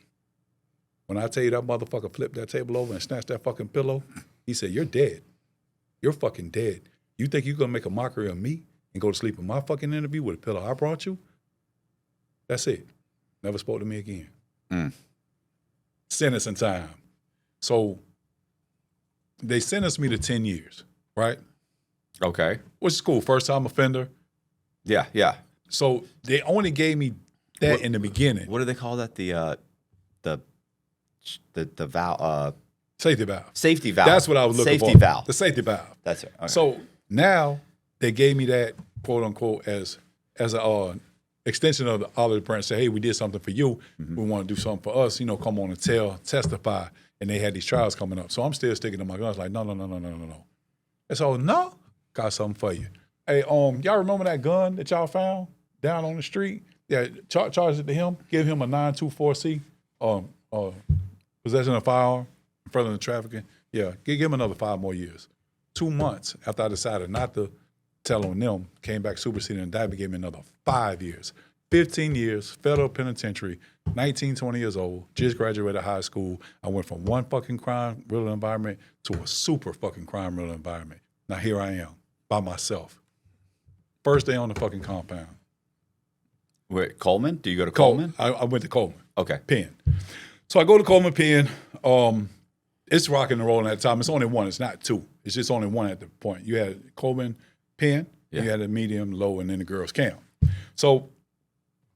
A: When I tell you that motherfucker flipped that table over and snatched that fucking pillow, he said, you're dead. You're fucking dead. You think you're gonna make a mockery of me and go to sleep in my fucking interview with a pillow I brought you? That's it. Never spoke to me again. Sentencing time. So they sentenced me to 10 years, right?
B: Okay.
A: Which is cool. First time offender.
B: Yeah.
A: So they only gave me that in the beginning.
B: What do they call that? The valve.
A: Safety valve.
B: Safety valve.
A: That's what I was looking for.
B: Safety valve.
A: The safety valve.
B: That's it. Okay.
A: So now they gave me that, quote unquote, as an extension of the olive branch. Say, hey, we did something for you. We want to do something for us. Come on and testify. And they had these trials coming up. So I'm still sticking to my guns. Like, no. And so, no, got something for you. Hey, y'all remember that gun that y'all found down on the street? Yeah, charge it to him. Give him a 924C, possession of a firearm in front of the trafficking. Yeah, give him another 5 more years. 2 months after I decided not to tell on them, came back, superseded indictment, gave me another 5 years. 15 years, federal penitentiary, 19, 20 years old, just graduated high school. I went from one fucking crime-riddled environment to a super fucking crime-riddled environment. Now here I am, by myself. First day on the fucking compound.
B: Wait, Coleman? Do you go to Coleman?
A: I went to Coleman.
B: Okay.
A: Penn. So I go to Coleman Penn. It's rocking and rolling at the time. It's only one. It's not two. It's just only one at the point. You had Coleman Penn, you had a medium, low, and then the girls' camp. So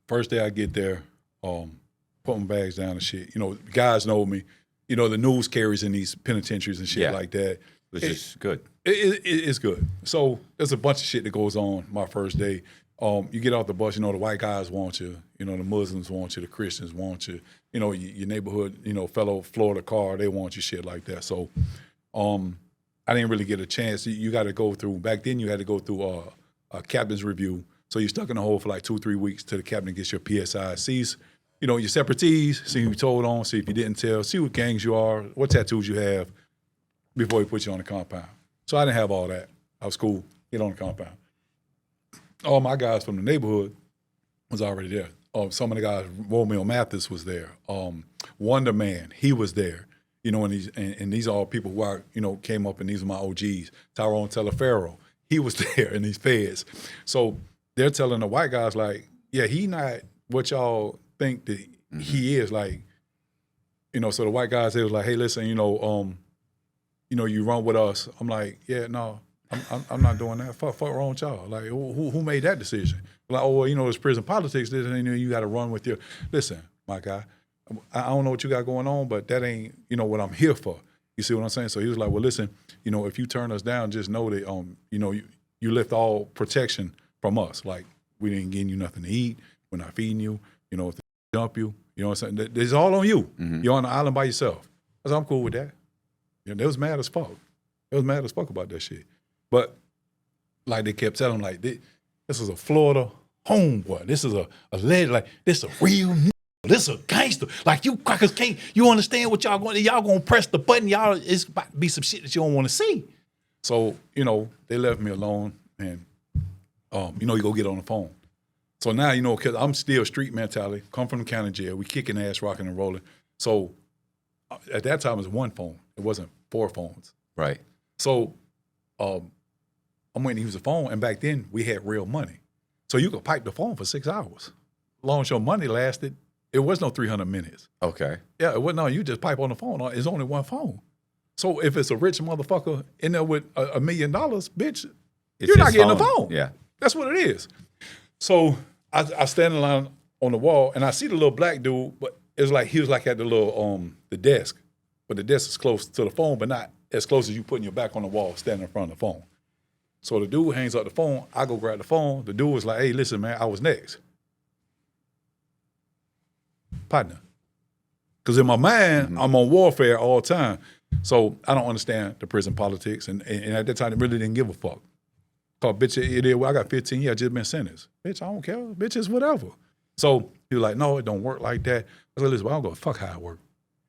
A: first day I get there, put my bags down and shit. Guys know me. The news carries in these penitentiaries and shit like that.
B: Which is good.
A: It's good. So there's a bunch of shit that goes on my first day. You get off the bus, the white guys want you, the Muslims want you, the Christians want you, your neighborhood, fellow Florida car, they want you, shit like that. So I didn't really get a chance. You got to go through, back then you had to go through a captain's review. So you're stuck in the hole for like 2-3 weeks till the captain gets your PSI, sees, your separatees, see who you told on, see if you didn't tell, see what gangs you are, what tattoos you have before he puts you on the compound. So I didn't have all that. I was cool, get on the compound. All my guys from the neighborhood was already there. Some of the guys, Romeo Mathis was there. Wonder Man, he was there. And these are all people who are, came up and these are my OGs. Tyrone Telefero, he was there in these feds. So they're telling the white guys like, yeah, he not what y'all think that he is. Like, so the white guys, they was like, hey, listen, you run with us. I'm like, yeah, no. I'm not doing that. Fuck wrong with y'all. Like, who made that decision? Like, oh, well, it's prison politics. You got to run with your. Listen, my guy, I don't know what you got going on, but that ain't what I'm here for. You see what I'm saying? So he was like, well, listen, if you turn us down, just know that you lift all protection from us. Like, we didn't give you nothing to eat. We're not feeding you. If they dump you, You know what I'm saying? It's all on you. You're on the island by yourself. I said, I'm cool with that. You know, they was mad as fuck. They was mad as fuck about that shit. But like they kept telling them, like, this is a Florida homeboy. This is a legend. Like, this is a real this is a gangster. Like, you crackers can't, you understand what y'all gonna press the button. Y'all, it's about to be some shit that you don't want to see. So, you know, they left me alone and, you know, you go get on the phone. So now, you know, because I'm still street mentality, come from the county jail, we kicking ass, rocking and rolling. So at that time, it was one phone. It wasn't 4 phones.
B: Right.
A: So I'm waiting to use the phone, and back then, we had real money. So you could pipe the phone for 6 hours. As long as your money lasted, it was no 300 minutes.
B: Okay.
A: Yeah, it wasn't. No, you just pipe on the phone. It's only one phone. So if it's a rich motherfucker in there with $1 million, bitch, you're not getting the phone.
B: Yeah.
A: That's what it is. So I stand in line on the wall, and I see the little black dude, but it's like he was like at the little the desk, but the desk is close to the phone, but not as close as you putting your back on the wall, standing in front of the phone. So the dude hangs up the phone. I go grab the phone. The dude was like, "Hey, listen, man, I was next." Partner. Because in my mind, I'm on warfare all the time. So I don't understand the prison politics. And at that time, I really didn't give a fuck. Cause bitch, I got 15 years, I just been sentenced. Bitch, I don't care. Bitch, it's whatever. So he was like, no, it don't work like that. I said, listen, well, I don't go fuck how it work.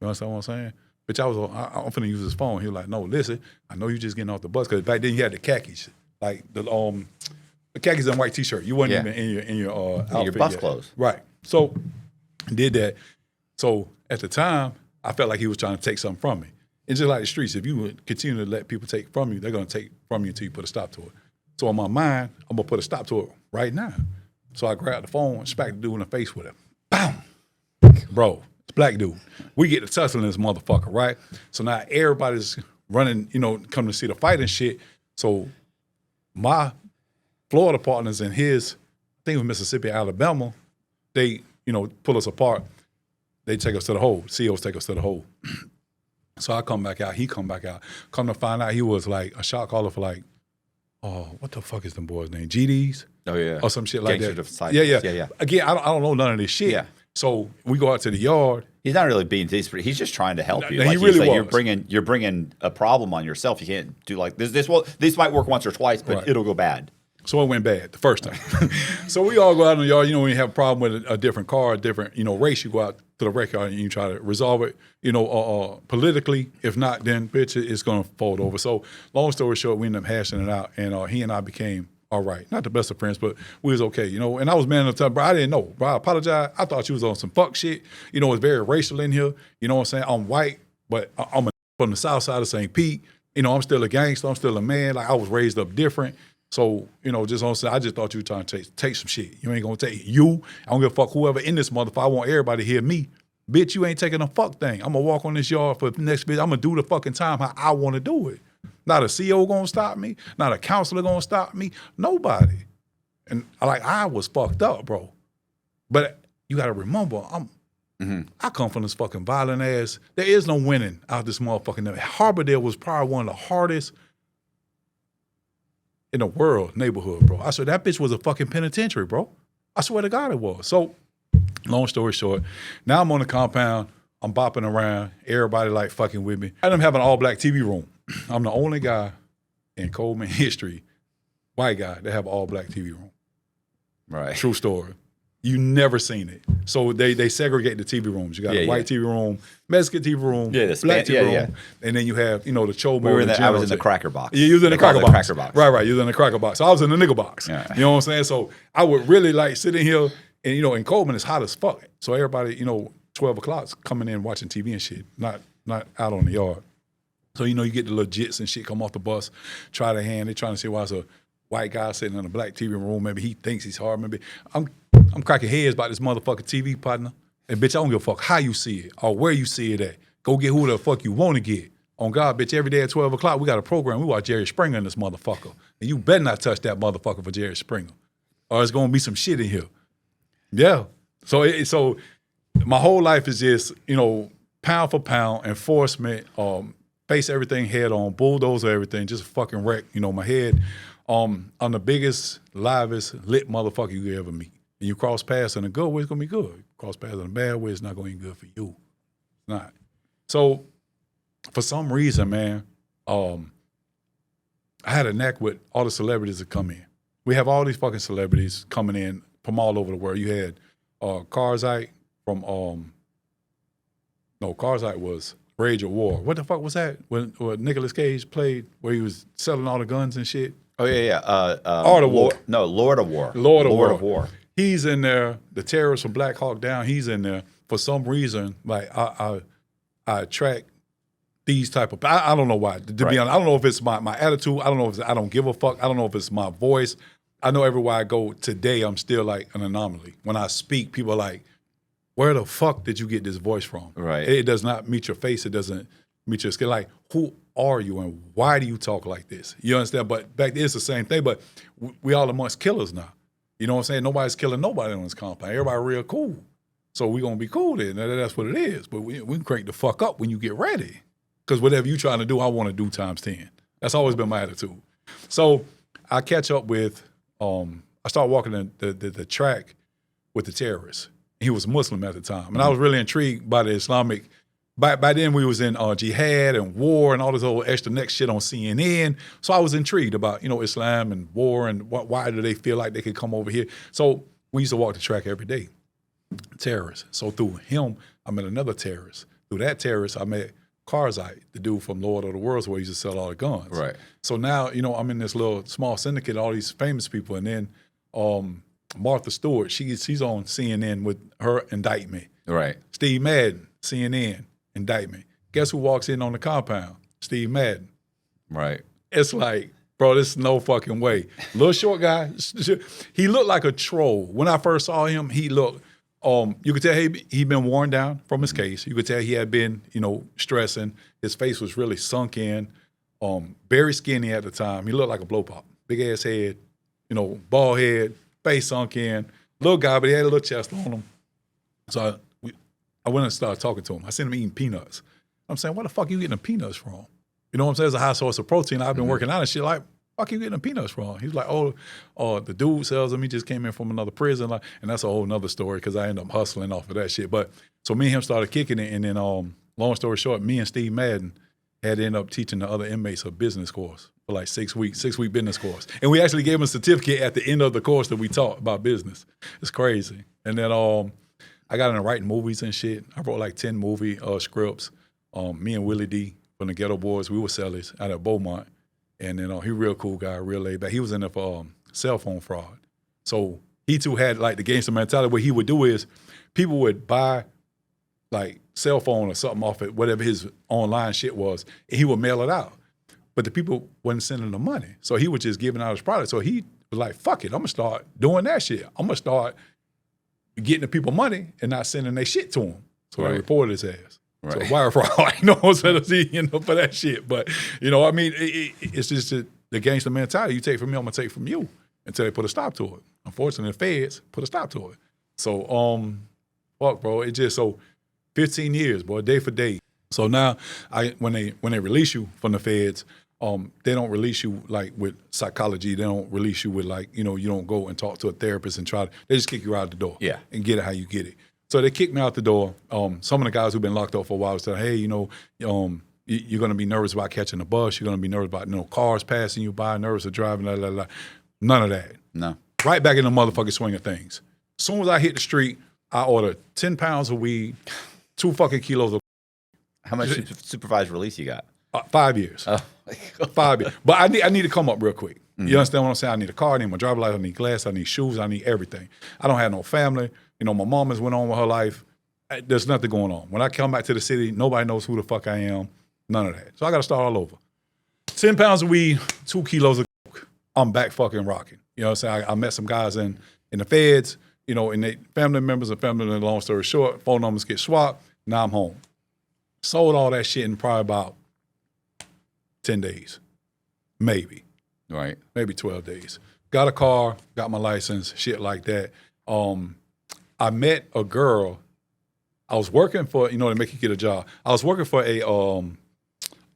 A: You understand what I'm saying? Bitch, I'm finna use his phone. He was like, no, listen, I know you just getting off the bus. Cause back then you had the khakis. Like the khakis and white t-shirt. You wasn't even in your outfit
B: your bus
A: yet.
B: clothes.
A: Right. So did that. So at the time, I felt like he was trying to take something from me. It's just like the streets. If you continue to let people take from you, they're gonna take from you until you put a stop to it. So in my mind, I'm gonna put a stop to it right now. So I grabbed the phone and smacked the dude in the face with it. Bam! Bro, it's black dude. We get to tussling this motherfucker, right? So now everybody's running, you know, coming to see the fight and shit. So my Florida partners and his, I think it was Mississippi, Alabama, they, you know, pull us apart. They take us to the hole. COs take us to the hole. So I come back out. He come back out. Come to find out he was like a shot caller for like, oh, what the fuck is them boys' name? GDs?
B: Oh, yeah.
A: Or some shit like
B: Gangsters
A: that.
B: of
A: Yeah. Again, I don't know none of this shit.
B: Yeah.
A: So we go out to the yard.
B: He's not really being desperate. He's just trying to help you.
A: No,
B: Like
A: he really
B: said,
A: was.
B: You're bringing a problem on yourself. You can't do like this. This might work once or twice, but
A: Right.
B: it'll go bad.
A: So it went bad the first time. So we all go out in the yard. You know, when you have a problem with a different car, a different, you know, race, you go out to the wreck yard and you try to resolve it, you know, politically. If not, then bitch, it's going to fold over. So long story short, we ended up hashing it out, and he and I became all right. Not the best of friends, but we was okay, you know. And I was man enough to tell, bro, I didn't know. Bro, I apologize. I thought you was on some fuck shit. You know, it's very racial in here. You know what I'm saying? I'm white, but I'm from the south side of St. Pete. You know, I'm still a gangster. I'm still a man. Like, I was raised up different. So, you know, just on say, I just thought you were trying to take some shit. You ain't gonna take you. I don't give a fuck whoever in this motherfucker. I want everybody to hear me. Bitch, you ain't taking a fuck thing. I'm gonna walk on this yard for the next bitch. I'm gonna do the fucking time how I wanna do it. Not a CO gonna stop me. Not a counselor gonna stop me. Nobody. And I was fucked up, bro. But you gotta remember, I come from this fucking violent ass. There is no winning out this motherfucking. Harbordale was probably one of the hardest in the world neighborhood, bro. I swear that bitch was a fucking penitentiary, bro. I swear to God it was. So, long story short, now I'm on the compound. I'm bopping around. Everybody like fucking with me. I'm having an all-black TV room. I'm the only guy in Coleman history, white guy, that have an all-black TV room.
B: Right.
A: True story. You never seen it. So they segregate the TV rooms. You got a white TV room, Mexican TV room, black TV room, and then you have, you know, the chobo.
B: I was in the cracker box.
A: Yeah, you was in the cracker box.
B: Cracker box.
A: Right. You was in the cracker box. So I was in the nigga box.
B: Yeah.
A: You know what I'm saying? So I would really like sit in here, and you know, in Coleman it's hot as fuck. So everybody, you know, 12 o'clock's coming in watching TV and shit, not out on the yard. So, you know, you get the legits and shit come off the bus, try the hand. They trying to see why it's a white guy sitting in a black TV room. Maybe he thinks he's hard. Maybe I'm cracking heads about this motherfucking TV, partner. And bitch, I don't give a fuck how you see it or where you see it at. Go get who the fuck you want to get. On God, bitch, every day at 12 o'clock, we got a program. We watch Jerry Springer in this motherfucker. And you better not touch that motherfucker for Jerry Springer, or it's going to be some shit in here. Yeah. So my whole life is just, you know, pound for pound, enforcement, face everything head on, bulldozer everything, just fucking wreck, you know, my head. I'm the biggest, livest, lit motherfucker you could ever meet. And you cross paths in a good way, it's going to be good. cross paths in a bad way, it's not going to be good for you. It's not. So for some reason, man, I had a knack with all the celebrities that come in. We have all these fucking celebrities coming in from all over the world. You had Karzite from Karzite was Rage of War. What the fuck was that? When Nicolas Cage played, where he was selling all the guns and shit.
B: Oh yeah.
A: Art of War.
B: No, Lord of War.
A: Lord of
B: War.
A: He's in there. The terrorist from Black Hawk Down. He's in there for some reason. Like I attract these type of. I don't know why. To be honest, I don't know if it's my attitude. I don't know if I don't give a fuck. I don't know if it's my voice. I know everywhere I go today, I'm still like an anomaly. When I speak, people are like, where the fuck did you get this voice from?
B: Right.
A: It does not meet your face. It doesn't meet your skin. Like, who are you and why do you talk like this? You understand? But back then it's the same thing, but we all amongst killers now. You know what I'm saying? Nobody's killing nobody on this compound. Everybody real cool. So we gonna be cool then. That's what it is. But we can crank the fuck up when you get ready. Because whatever you trying to do, I want to do times 10. That's always been my attitude. So I catch up with, I start walking the track with the terrorists. He was Muslim at the time. And I was really intrigued by the Islamic. By then we was in jihad and war and all this whole extra next shit on CNN. So I was intrigued about, Islam and war and why do they feel like they could come over here. So we used to walk the track every day. Terrorists. So through him, I met another terrorist. Through that terrorist, I met Karzite, the dude from Lord of the Worlds where he used to sell all the guns.
B: Right.
A: So now, I'm in this little small syndicate, all these famous people. And then Martha Stewart, she's on CNN with her indictment.
B: Right.
A: Steve Madden, CNN, indictment. Guess who walks in on the compound? Steve Madden.
B: Right.
A: It's like, bro, this is no fucking way. Little short guy, he looked like a troll. When I first saw him, he looked, you could tell he'd been worn down from his case. You could tell he had been, stressing. His face was really sunk in. Very skinny at the time. He looked like a blow pop. Big ass head, bald head, face sunk in. Little guy, but he had a little chest on him. So I went and started talking to him. I seen him eating peanuts. I'm saying, where the fuck are you getting the peanuts from? You know what I'm saying? It's a high source of protein. I've been working out and shit. Like, fuck you getting the peanuts from? He's like, the dude sells them. He just came in from another prison. Like, and that's a whole nother story because I ended up hustling off of that shit. But so me and him started kicking it. And then long story short, me and Steve Madden had to end up teaching the other inmates a business course for like 6 weeks, 6-week business course. And we actually gave him a certificate at the end of the course that we taught about business. It's crazy. And then I got into writing movies and shit. I wrote like 10 movie scripts. Me and Willie D from the Ghetto Boys, we were sellers out of Beaumont. And then he real cool guy, real laid back. He was in there for cell phone fraud. So he too had like the gangster mentality. What he would do is people would buy like cell phone or something off it, whatever his online shit was, and he would mail it out. But the people wasn't sending the money. So he was just giving out his product. So he was like, fuck it, I'm gonna start doing that shit. I'm gonna start getting the people money and not sending their shit to him. So I reported his ass. Right. So wire fraud, I know I'm saying, for that shit. But, it's just the gangster mentality. You take from me, I'm gonna take from you until they put a stop to it. Unfortunately, the feds put a stop to it. So, fuck, bro. It just, 15 years, boy, day for day. So now, when they release you from the feds, they don't release you like with psychology. They don't release you with like, you don't go and talk to a therapist and they just kick you out the door.
B: Yeah.
A: And get it how you get it. So they kicked me out the door. Some of the guys who've been locked up for a while said, hey, you're going to be nervous about catching the bus. You're going to be nervous about cars passing you by, nervous of driving, blah, blah, blah. None of that.
B: No.
A: Right back in the motherfucking swing of things. As soon as I hit the street, I ordered 10 pounds of weed, 2 fucking kilos of.
B: How much supervised release you got?
A: 5 years.
B: Oh.
A: 5 years. But I need to come up real quick. You understand what I'm saying? I need a car, I need my driver's license, I need glass, I need shoes, I need everything. I don't have no family. My mom has went on with her life. There's nothing going on. When I come back to the city, nobody knows who the fuck I am. None of that. So I got to start all over. 10 pounds of weed, 2 kilos of coke. I'm back fucking rocking. You know what I'm saying? I met some guys in the feds, and they family members and family, long story short, phone numbers get swapped. Now I'm home. Sold all that shit in probably about 10 days. Maybe.
B: Right.
A: Maybe 12 days. Got a car, got my license, shit like that. I met a girl. I was working for, to make you get a job. I was working for a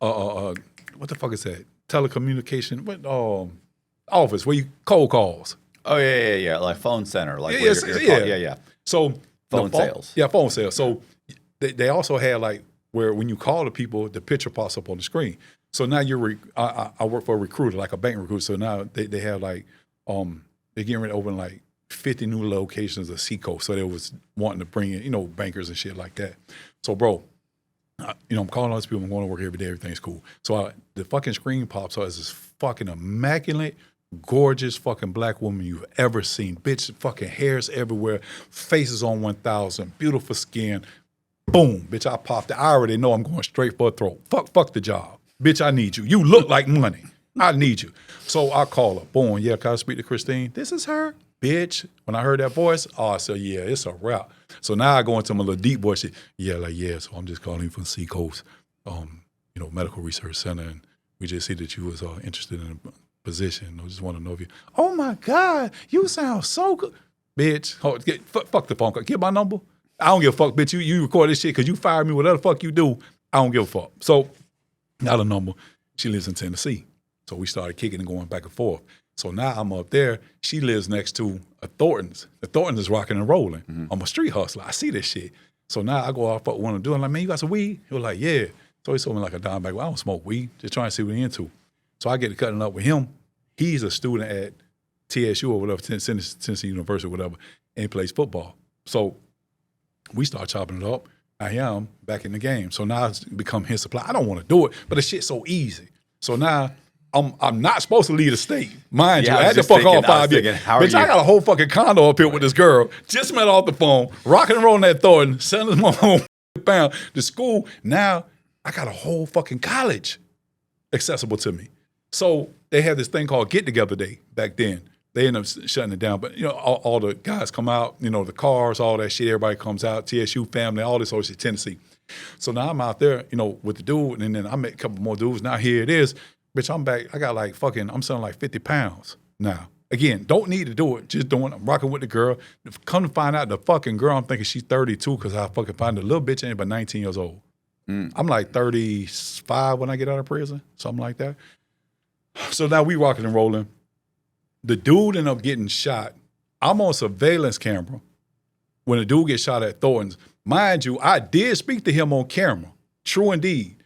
A: what the fuck is that? Telecommunication, office where you cold calls.
B: Oh yeah, like phone center, like
A: yeah.
B: Yeah.
A: So
B: phone sales.
A: Yeah, phone sales. So they also had like where when you call the people, the picture pops up on the screen. So now I work for a recruiter, like a bank recruiter. So now they have like, they're getting ready to open like 50 new locations of Seacoast. So they was wanting to bring in, bankers and shit like that. So bro, I'm calling all these people. I'm going to work every day. Everything's cool. So the fucking screen pops up as this fucking immaculate, gorgeous fucking black woman you've ever seen. Bitch, fucking hairs everywhere, faces on 1,000, beautiful skin. Boom, bitch, I popped it. I already know I'm going straight for a throat. Fuck the job. Bitch, I need you. You look like money. I need you. So I call her. Boom, yeah, can I speak to Christine? This is her. Bitch, when I heard that voice, I said, yeah, it's a wrap. So now I go into my little deep voice shit. Yeah, so I'm just calling from Seacoast, Medical Research Center, and we just see that you was interested in a position. I just want to know if you, oh my God, you sound so good. Bitch, fuck the phone call. Get my number. I don't give a fuck, bitch. You record this shit because you fired me, whatever the fuck you do, I don't give a fuck. So, got a number. She lives in Tennessee. So we started kicking and going back and forth. So now I'm up there. She lives next to a Thornton's. The Thornton's is rocking and rolling. Mm-hmm. I'm a street hustler. I see this shit. So now I go off what I want to do. I'm like, man, you got some weed? He was like, yeah. So he told me like a dime bag. Well, I don't smoke weed. Just trying to see what he's into. So I get to cutting up with him. He's a student at TSU or whatever, Tennessee University or whatever, and he plays football. So we start chopping it up. I am back in the game. So now it's become his supply. I don't want to do it, but the shit's so easy. So now I'm not supposed to leave the state. Mind you, I had to fuck all 5 years. Bitch, I got a whole fucking condo up here with this girl. Just met off the phone, rocking and rolling that Thornton, sending my home pound to school. Now I got a whole fucking college accessible to me. So they had this thing called Get Together Day back then. They end up shutting it down. But, all the guys come out, the cars, all that shit, everybody comes out, TSU family, all this whole shit, Tennessee. So now I'm out there, with the dude, and then I met a couple more dudes. Now here it is. Bitch, I'm back. I got I'm selling like 50 pounds now. Again, don't need to do it. Just doing it. I'm rocking with the girl. Come to find out the fucking girl, I'm thinking she's 32 because I fucking find the little bitch ain't but 19 years old. I'm like 35 when I get out of prison, something like that. So now we rocking and rolling. The dude ended up getting shot. I'm on surveillance camera when the dude gets shot at Thornton's. Mind you, I did speak to him on camera. True indeed.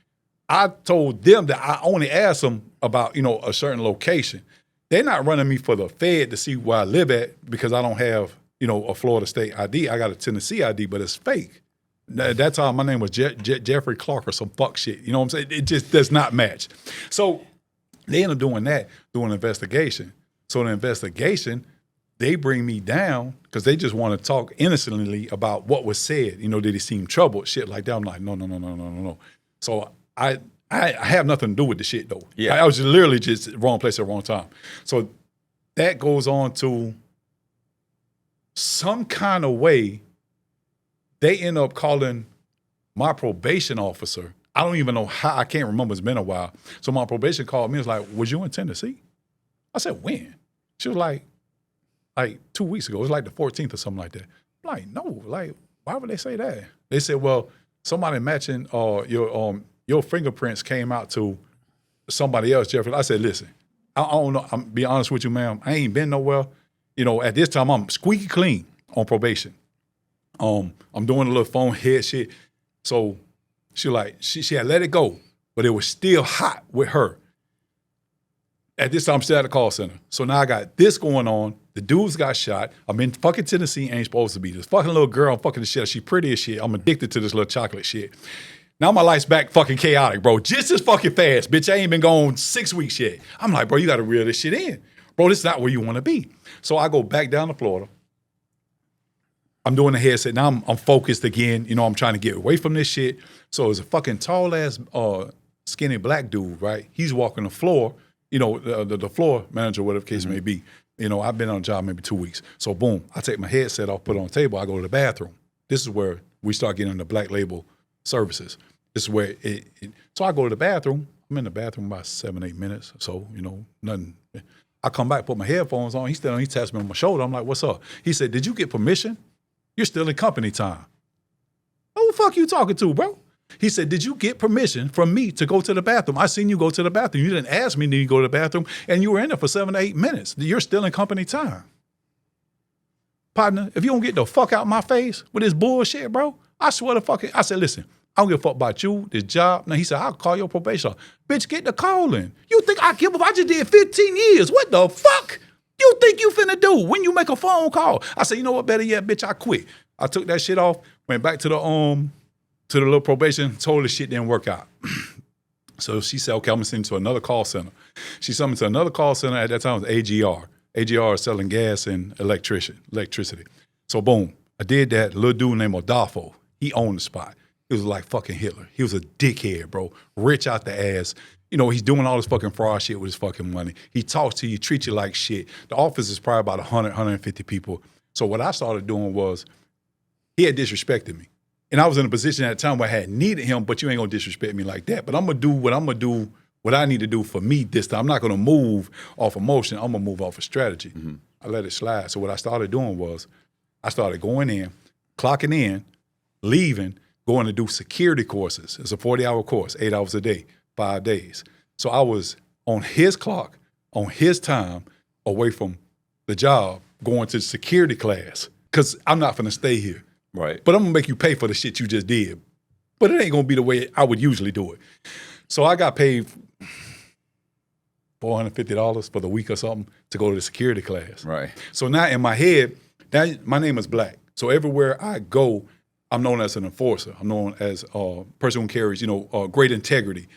A: I told them that I only asked them about, a certain location. They're not running me for the Fed to see where I live at because I don't have, a Florida State ID. I got a Tennessee ID, but it's fake. That's how my name was Jeffrey Clark or some fuck shit. You know what I'm saying? It just does not match. So they end up doing that, doing an investigation. So the investigation, they bring me down because they just want to talk innocently about what was said. Did he seem troubled? Shit like that. I'm like, no. So I have nothing to do with the shit though. Yeah. I was just literally just wrong place at the wrong time. So that goes on to some kind of way. They end up calling my probation officer. I don't even know how. I can't remember. It's been a while. So my probation called me. It was like, was you in Tennessee? I said, when? She was like 2 weeks ago. It was like the 14th or something like that. I'm like, no. Like, why would they say that? They said, well, somebody matching your fingerprints came out to somebody else, Jeffrey. I said, listen, I don't know. I'm be honest with you, ma'am. I ain't been nowhere. At this time, I'm squeaky clean on probation. I'm doing a little phone head shit. So she had let it go, but it was still hot with her. At this time, I'm still at the call center. So now I got this going on. The dudes got shot. I'm in fucking Tennessee, ain't supposed to be. This fucking little girl, I'm fucking the shit. She pretty as shit. I'm addicted to this little chocolate shit. Now my life's back fucking chaotic, bro. Just as fucking fast. Bitch, I ain't been gone 6 weeks yet. I'm like, bro, you got to reel this shit in. Bro, this is not where you want to be. So I go back down to Florida. I'm doing the headset. Now I'm focused again. I'm trying to get away from this shit. So it's a fucking tall-ass, skinny black dude, right? He's walking the floor, the floor manager, whatever the case may be. I've been on a job maybe 2 weeks. So boom, I take my headset off, put it on the table. I go to the bathroom. This is where we start getting the black label services. This is where so I go to the bathroom. I'm in the bathroom about 7-8 minutes. So, nothing. I come back, put my headphones on. He taps me on my shoulder. I'm like, what's up? He said, did you get permission? You're still in company time. Who the fuck you talking to, bro? He said, did you get permission from me to go to the bathroom? I seen you go to the bathroom. You didn't ask me to go to the bathroom, and you were in there for 7 to 8 minutes. You're still in company time. partner, if you don't get the fuck out my face with this bullshit, bro, I swear to fucking, I said, listen, I don't give a fuck about you, this job. Now he said, I'll call your probation. Bitch, get the calling. You think I give up? I just did 15 years. What the fuck you think you finna do when you make a phone call? I said, you know what, better yet, bitch, I quit. I took that shit off, went back to the little probation, told her shit didn't work out. So she said, okay, I'm gonna send you to another call center. She sent me to another call center. At that time, it was AGR. AGR is selling gas and electricity. So boom, I did that. A little dude named Adolfo, he owned the spot. He was like fucking Hitler. He was a dickhead, bro. Rich out the ass. You know, he's doing all this fucking fraud shit with his fucking money. He talks to you, treats you like shit. The office is probably about 100, 150 people. So what I started doing was, he had disrespected me. And I was in a position at the time where I had needed him, but you ain't gonna disrespect me like that. But I'm gonna do what I need to do for me this time. I'm not gonna move off emotion. I'm gonna move off of strategy. Mm-hmm. I let it slide. So what I started doing was, I started going in, clocking in, leaving, going to do security courses. It's a 40-hour course, 8 hours a day, 5 days. So I was on his clock, on his time, away from the job, going to security class, because I'm not gonna stay here.
B: Right.
A: But I'm gonna make you pay for the shit you just did. But it ain't gonna be the way I would usually do it. So I got paid $450 for the week or something to go to the security class.
B: Right.
A: So now in my head, now my name is Black. So everywhere I go, I'm known as an enforcer. I'm known as a person who carries, great integrity,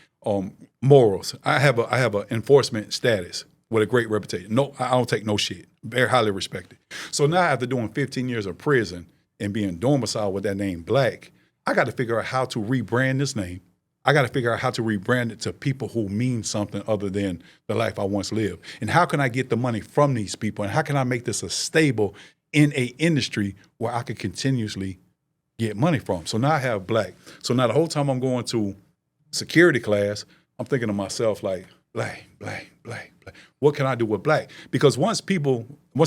A: morals. I have an enforcement status with a great reputation. No, I don't take no shit. Very highly respected. So now after doing 15 years of prison and being domiciled with that name Black, I got to figure out how to rebrand this name. I got to figure out how to rebrand it to people who mean something other than the life I once lived. And how can I get the money from these people? And how can I make this a stable in a industry where I could continuously get money from? So now I have Black. So now the whole time I'm going to security class, I'm thinking to myself like, Black. What can I do with Black? Because once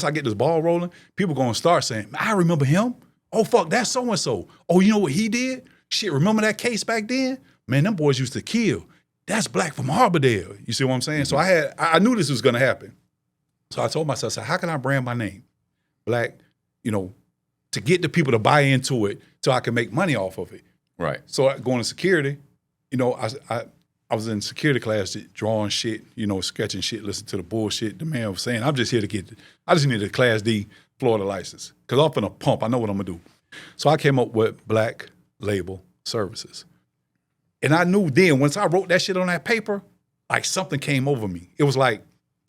A: I get this ball rolling, people going to start saying, I remember him. Oh, fuck, that's so-and-so. Oh, you know what he did? Shit, remember that case back then? Man, them boys used to kill. That's Black from Harbordale. You see what I'm saying? So I knew this was going to happen. So I told myself, how can I brand my name Black, to get the people to buy into it so I can make money off of it.
B: Right.
A: So going to security, I was in security class drawing shit, sketching shit, listening to the bullshit the man was saying. I'm just here I just need a Class D Florida license because I'm finna pump. I know what I'm gonna do. So I came up with Black Label Services. And I knew then, once I wrote that shit on that paper, like something came over me. It was like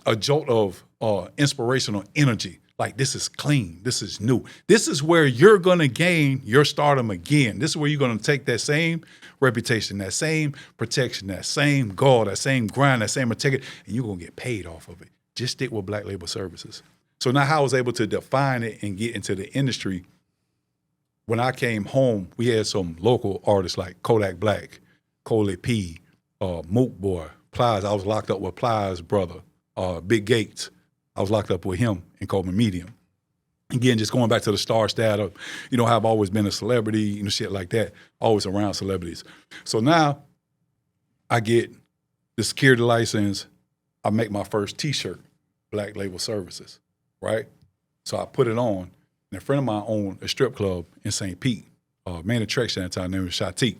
A: a jolt of inspirational energy. Like, this is clean. This is new. This is where you're going to gain your stardom again. This is where you're going to take that same reputation, that same protection, that same guard, that same grind, that same integrity, and you're going to get paid off of it. Just stick with Black Label Services. So now how I was able to define it and get into the industry, when I came home, we had some local artists like Kodak Black, Coley P, Mook Boy, Plies. I was locked up with Plies' brother, Big Gates. I was locked up with him in Coleman Medium. Again, just going back to the star status, how I've always been a celebrity, shit like that, always around celebrities. So now I get the security license. I make my first T-shirt, Black Label Services, right? So I put it on, and a friend of mine owned a strip club in St. Pete, main attraction at the time, named was Shatik.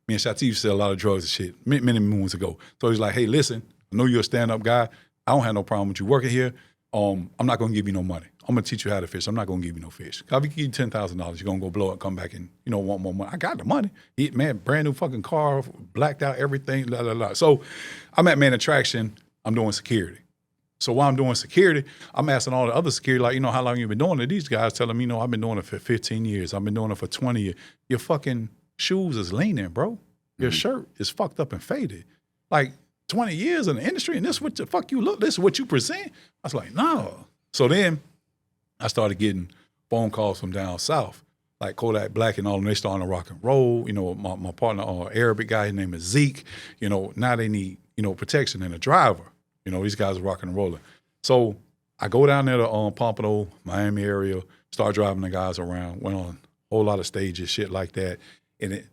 A: Me and Shatik used to sell a lot of drugs and shit many moons ago. So he's like, hey, listen, I know you're a stand-up guy. I don't have no problem with you working here. I'm not going to give you no money. I'm going to teach you how to fish. I'm not going to give you no fish. If I give you $10,000, you're going to go blow it, come back and, want more money. I got the money. Man, brand new fucking car, blacked out, everything, la, la, la. So I'm at Main Attraction. I'm doing security. So while I'm doing security, I'm asking all the other security, like, how long you been doing it? These guys telling me, I've been doing it for 15 years. I've been doing it for 20 years. Your fucking shoes is leaning, bro. Your shirt is fucked up and faded. Like, 20 years in the industry, and this is what the fuck you look, this is what you present? I was like, no. So then I started getting phone calls from down south, like Kodak Black and all, and they starting to rock and roll. My partner, Arabic guy, his name is Zeke. Now they need, protection and a driver. These guys are rocking and rolling. So I go down there to Pompano, Miami area, start driving the guys around, went on a whole lot of stages, shit like that. And it,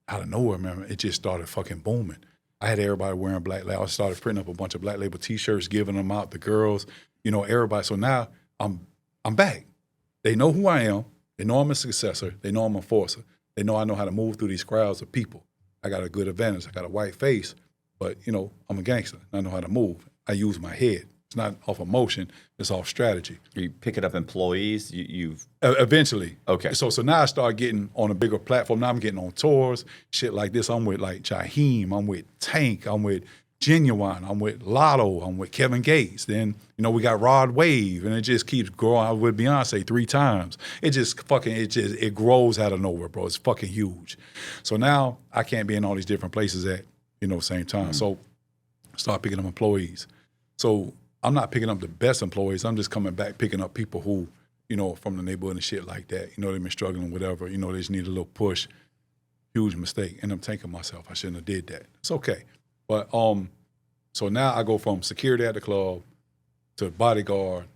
A: out of nowhere, man, it just started fucking booming. I had everybody wearing Black Label. I started printing up a bunch of Black Label T-shirts, giving them out, the girls, everybody. So now I'm back. They know who I am. They know I'm a successor. They know I'm a enforcer. They know I know how to move through these crowds of people. I got a good advantage. I got a white face, but I'm a gangster. I know how to move. I use my head. It's not off emotion. It's off strategy.
B: Are you picking up employees? You've
A: eventually.
B: Okay.
A: So now I start getting on a bigger platform. Now I'm getting on tours, shit like this. I'm with like Jaheim. I'm with Tank. I'm with Genuine. I'm with Lotto. I'm with Kevin Gates. Then we got Rod Wave, and it just keeps growing. I was with Beyonce 3 times. It grows out of nowhere, bro. It's fucking huge. So now I can't be in all these different places at same time. Mm-hmm. So start picking up employees. So I'm not picking up the best employees. I'm just coming back picking up people who, from the neighborhood and shit like that. They've been struggling, whatever. They just need a little push. Huge mistake. And I'm thinking myself, I shouldn't have did that. It's okay. But so now I go from security at the club to bodyguard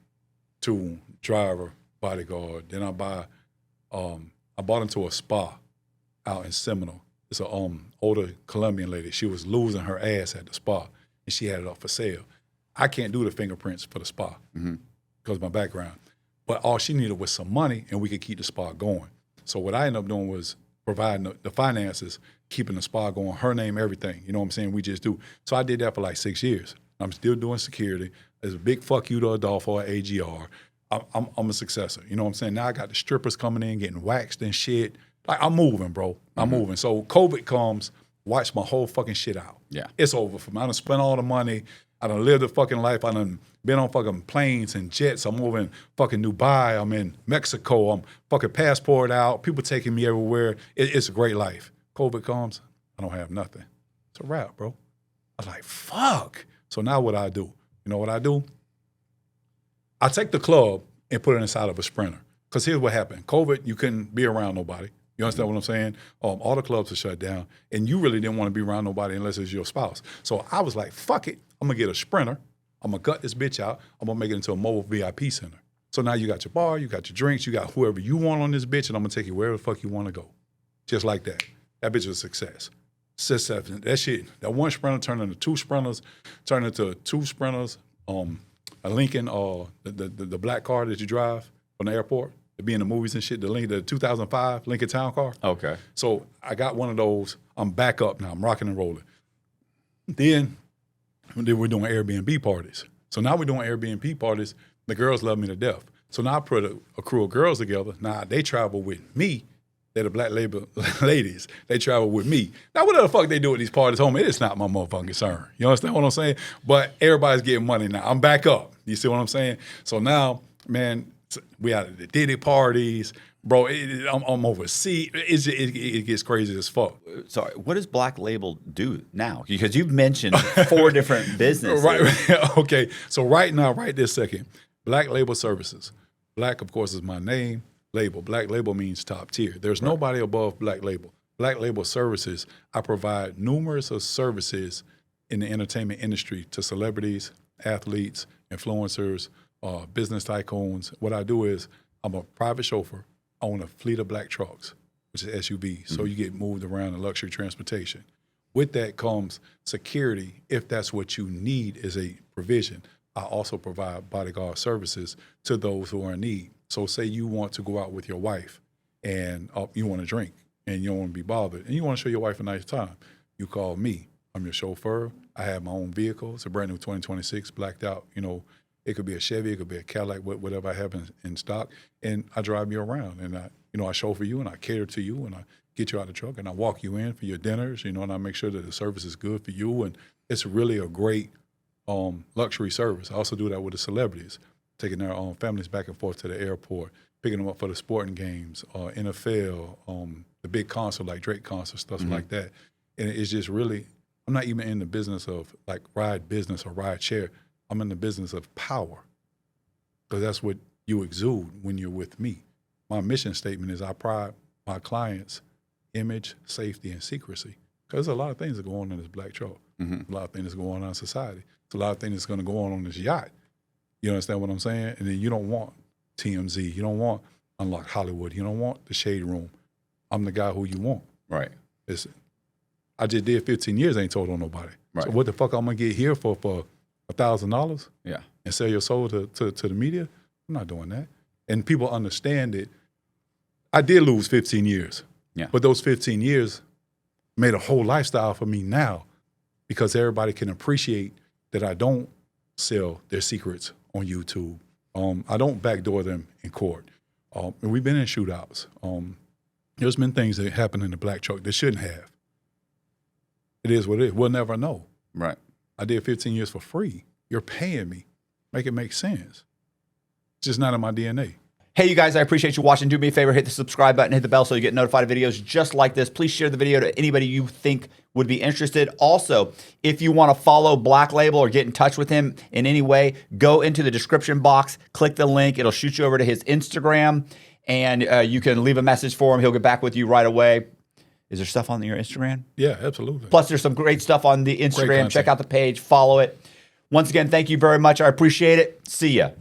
A: to driver, bodyguard. Then I bought into a spa out in Seminole. It's a older Colombian lady. She was losing her ass at the spa, and she had it up for sale. I can't do the fingerprints for the spa because of my background. But all she needed was some money, and we could keep the spa going. So what I ended up doing was providing the finances, keeping the spa going, her name, everything. You know what I'm saying? We just do. So I did that for like 6 years. I'm still doing security. There's a big fuck you to Adolfo at AGR. I'm a successor. You know what I'm saying? Now I got the strippers coming in, getting waxed and shit. Like, I'm moving, bro. I'm moving. So COVID comes, watch my whole fucking shit out.
B: Yeah.
A: It's over for me. I done spent all the money. I done lived a fucking life. I done been on fucking planes and jets. I'm over in fucking Dubai. I'm in Mexico. I'm fucking passport out. People taking me everywhere. It's a great life. COVID comes, I don't have nothing. It's a wrap, bro. I was like, fuck. So now what I do? You know what I do? I take the club and put it inside of a Sprinter. Because here's what happened. COVID, you couldn't be around nobody. You understand what I'm saying? All the clubs are shut down, and you really didn't want to be around nobody unless it's your spouse. So I was like, fuck it. I'm going to get a Sprinter. I'm going to gut this bitch out. I'm going to make it into a mobile VIP center. So now you got your bar, you got your drinks, you got whoever you want on this bitch, and I'm going to take you wherever the fuck you want to go. Just like that. That bitch was a success. That shit, that one Sprinter turned into 2 Sprinters, turned into 2 Sprinters, a Lincoln, the black car that you drive from the airport, to be in the movies and shit, the 2005 Lincoln Town Car.
B: Okay.
A: So I got one of those. I'm back up now. I'm rocking and rolling. Then we're doing Airbnb parties. So now we're doing Airbnb parties. The girls love me to death. So now I put a crew of girls together. Now they travel with me. They're the black label ladies. They travel with me. Now whatever the fuck they do at these parties, homie, it's not my motherfucking concern. You understand what I'm saying? But everybody's getting money now. I'm back up. You see what I'm saying? So now, man, we out at the Diddy parties, bro. I'm overseas. It gets crazy as fuck.
B: Sorry, what does Black Label do now? Because you've mentioned 4 different businesses.
A: Right. Okay. So right now, right this second, Black Label Services. Black, of course, is my name. Label. Black Label means top tier. There's nobody above Black Label. Black Label Services, I provide numerous of services in the entertainment industry to celebrities, athletes, influencers, business tycoons. What I do is I'm a private chauffeur. I own a fleet of black trucks, which is SUVs. So you get moved around in luxury transportation. With that comes security, if that's what you need as a provision. I also provide bodyguard services to those who are in need. So say you want to go out with your wife and you want to drink and you don't want to be bothered and you want to show your wife a nice time. You call me. I'm your chauffeur. I have my own vehicle. It's a brand new 2026, blacked out, It could be a Chevy, it could be a Cadillac, whatever I have in stock, and I drive you around, and I chauffeur you, and I cater to you, and I get you out of the truck, and I walk you in for your dinners, and I make sure that the service is good for you, and it's really a great luxury service. I also do that with the celebrities, taking their families back and forth to the airport, picking them up for the sporting games, NFL, the big concert like Drake concert, stuff like that, and it's just really, I'm not even in the business of like ride business or ride share. I'm in the business of power because that's what you exude when you're with me. My mission statement is I pride my clients' image, safety, and secrecy because there's a lot of things that go on in this black truck. A lot of things that go on in society. There's a lot of things that's going to go on this yacht. You understand what I'm saying? And then you don't want TMZ. You don't want Unlocked Hollywood. You don't want the Shade Room. I'm the guy who you want.
B: Right.
A: I just did 15 years, ain't told on nobody.
B: Right.
A: So what the fuck I'm going to get here for $1,000?
B: Yeah.
A: And sell your soul to the media? I'm not doing that. and people understand it. I did lose 15 years.
B: Yeah.
A: But those 15 years made a whole lifestyle for me now because everybody can appreciate that I don't sell their secrets on YouTube. I don't backdoor them in court. And we've been in shootouts. There's been things that happen in the black truck that shouldn't have. It is what it is. We'll never know.
B: Right.
A: I did 15 years for free. You're paying me. Make it make sense. It's just not in my DNA.
B: Hey, you guys, I appreciate you watching. Do me a favor, hit the subscribe button, hit the bell so you get notified of videos just like this. Please share the video to anybody you think would be interested. Also, if you want to follow Black Label or get in touch with him in any way, go into the description box, click the link. It'll shoot you over to his Instagram, and you can leave a message for him. He'll get back with you right away. Is there stuff on your Instagram?
A: Yeah, absolutely.
B: Plus, there's some great stuff on the Instagram. Check out the page, follow it. Once again, thank you very much. I appreciate it. See ya.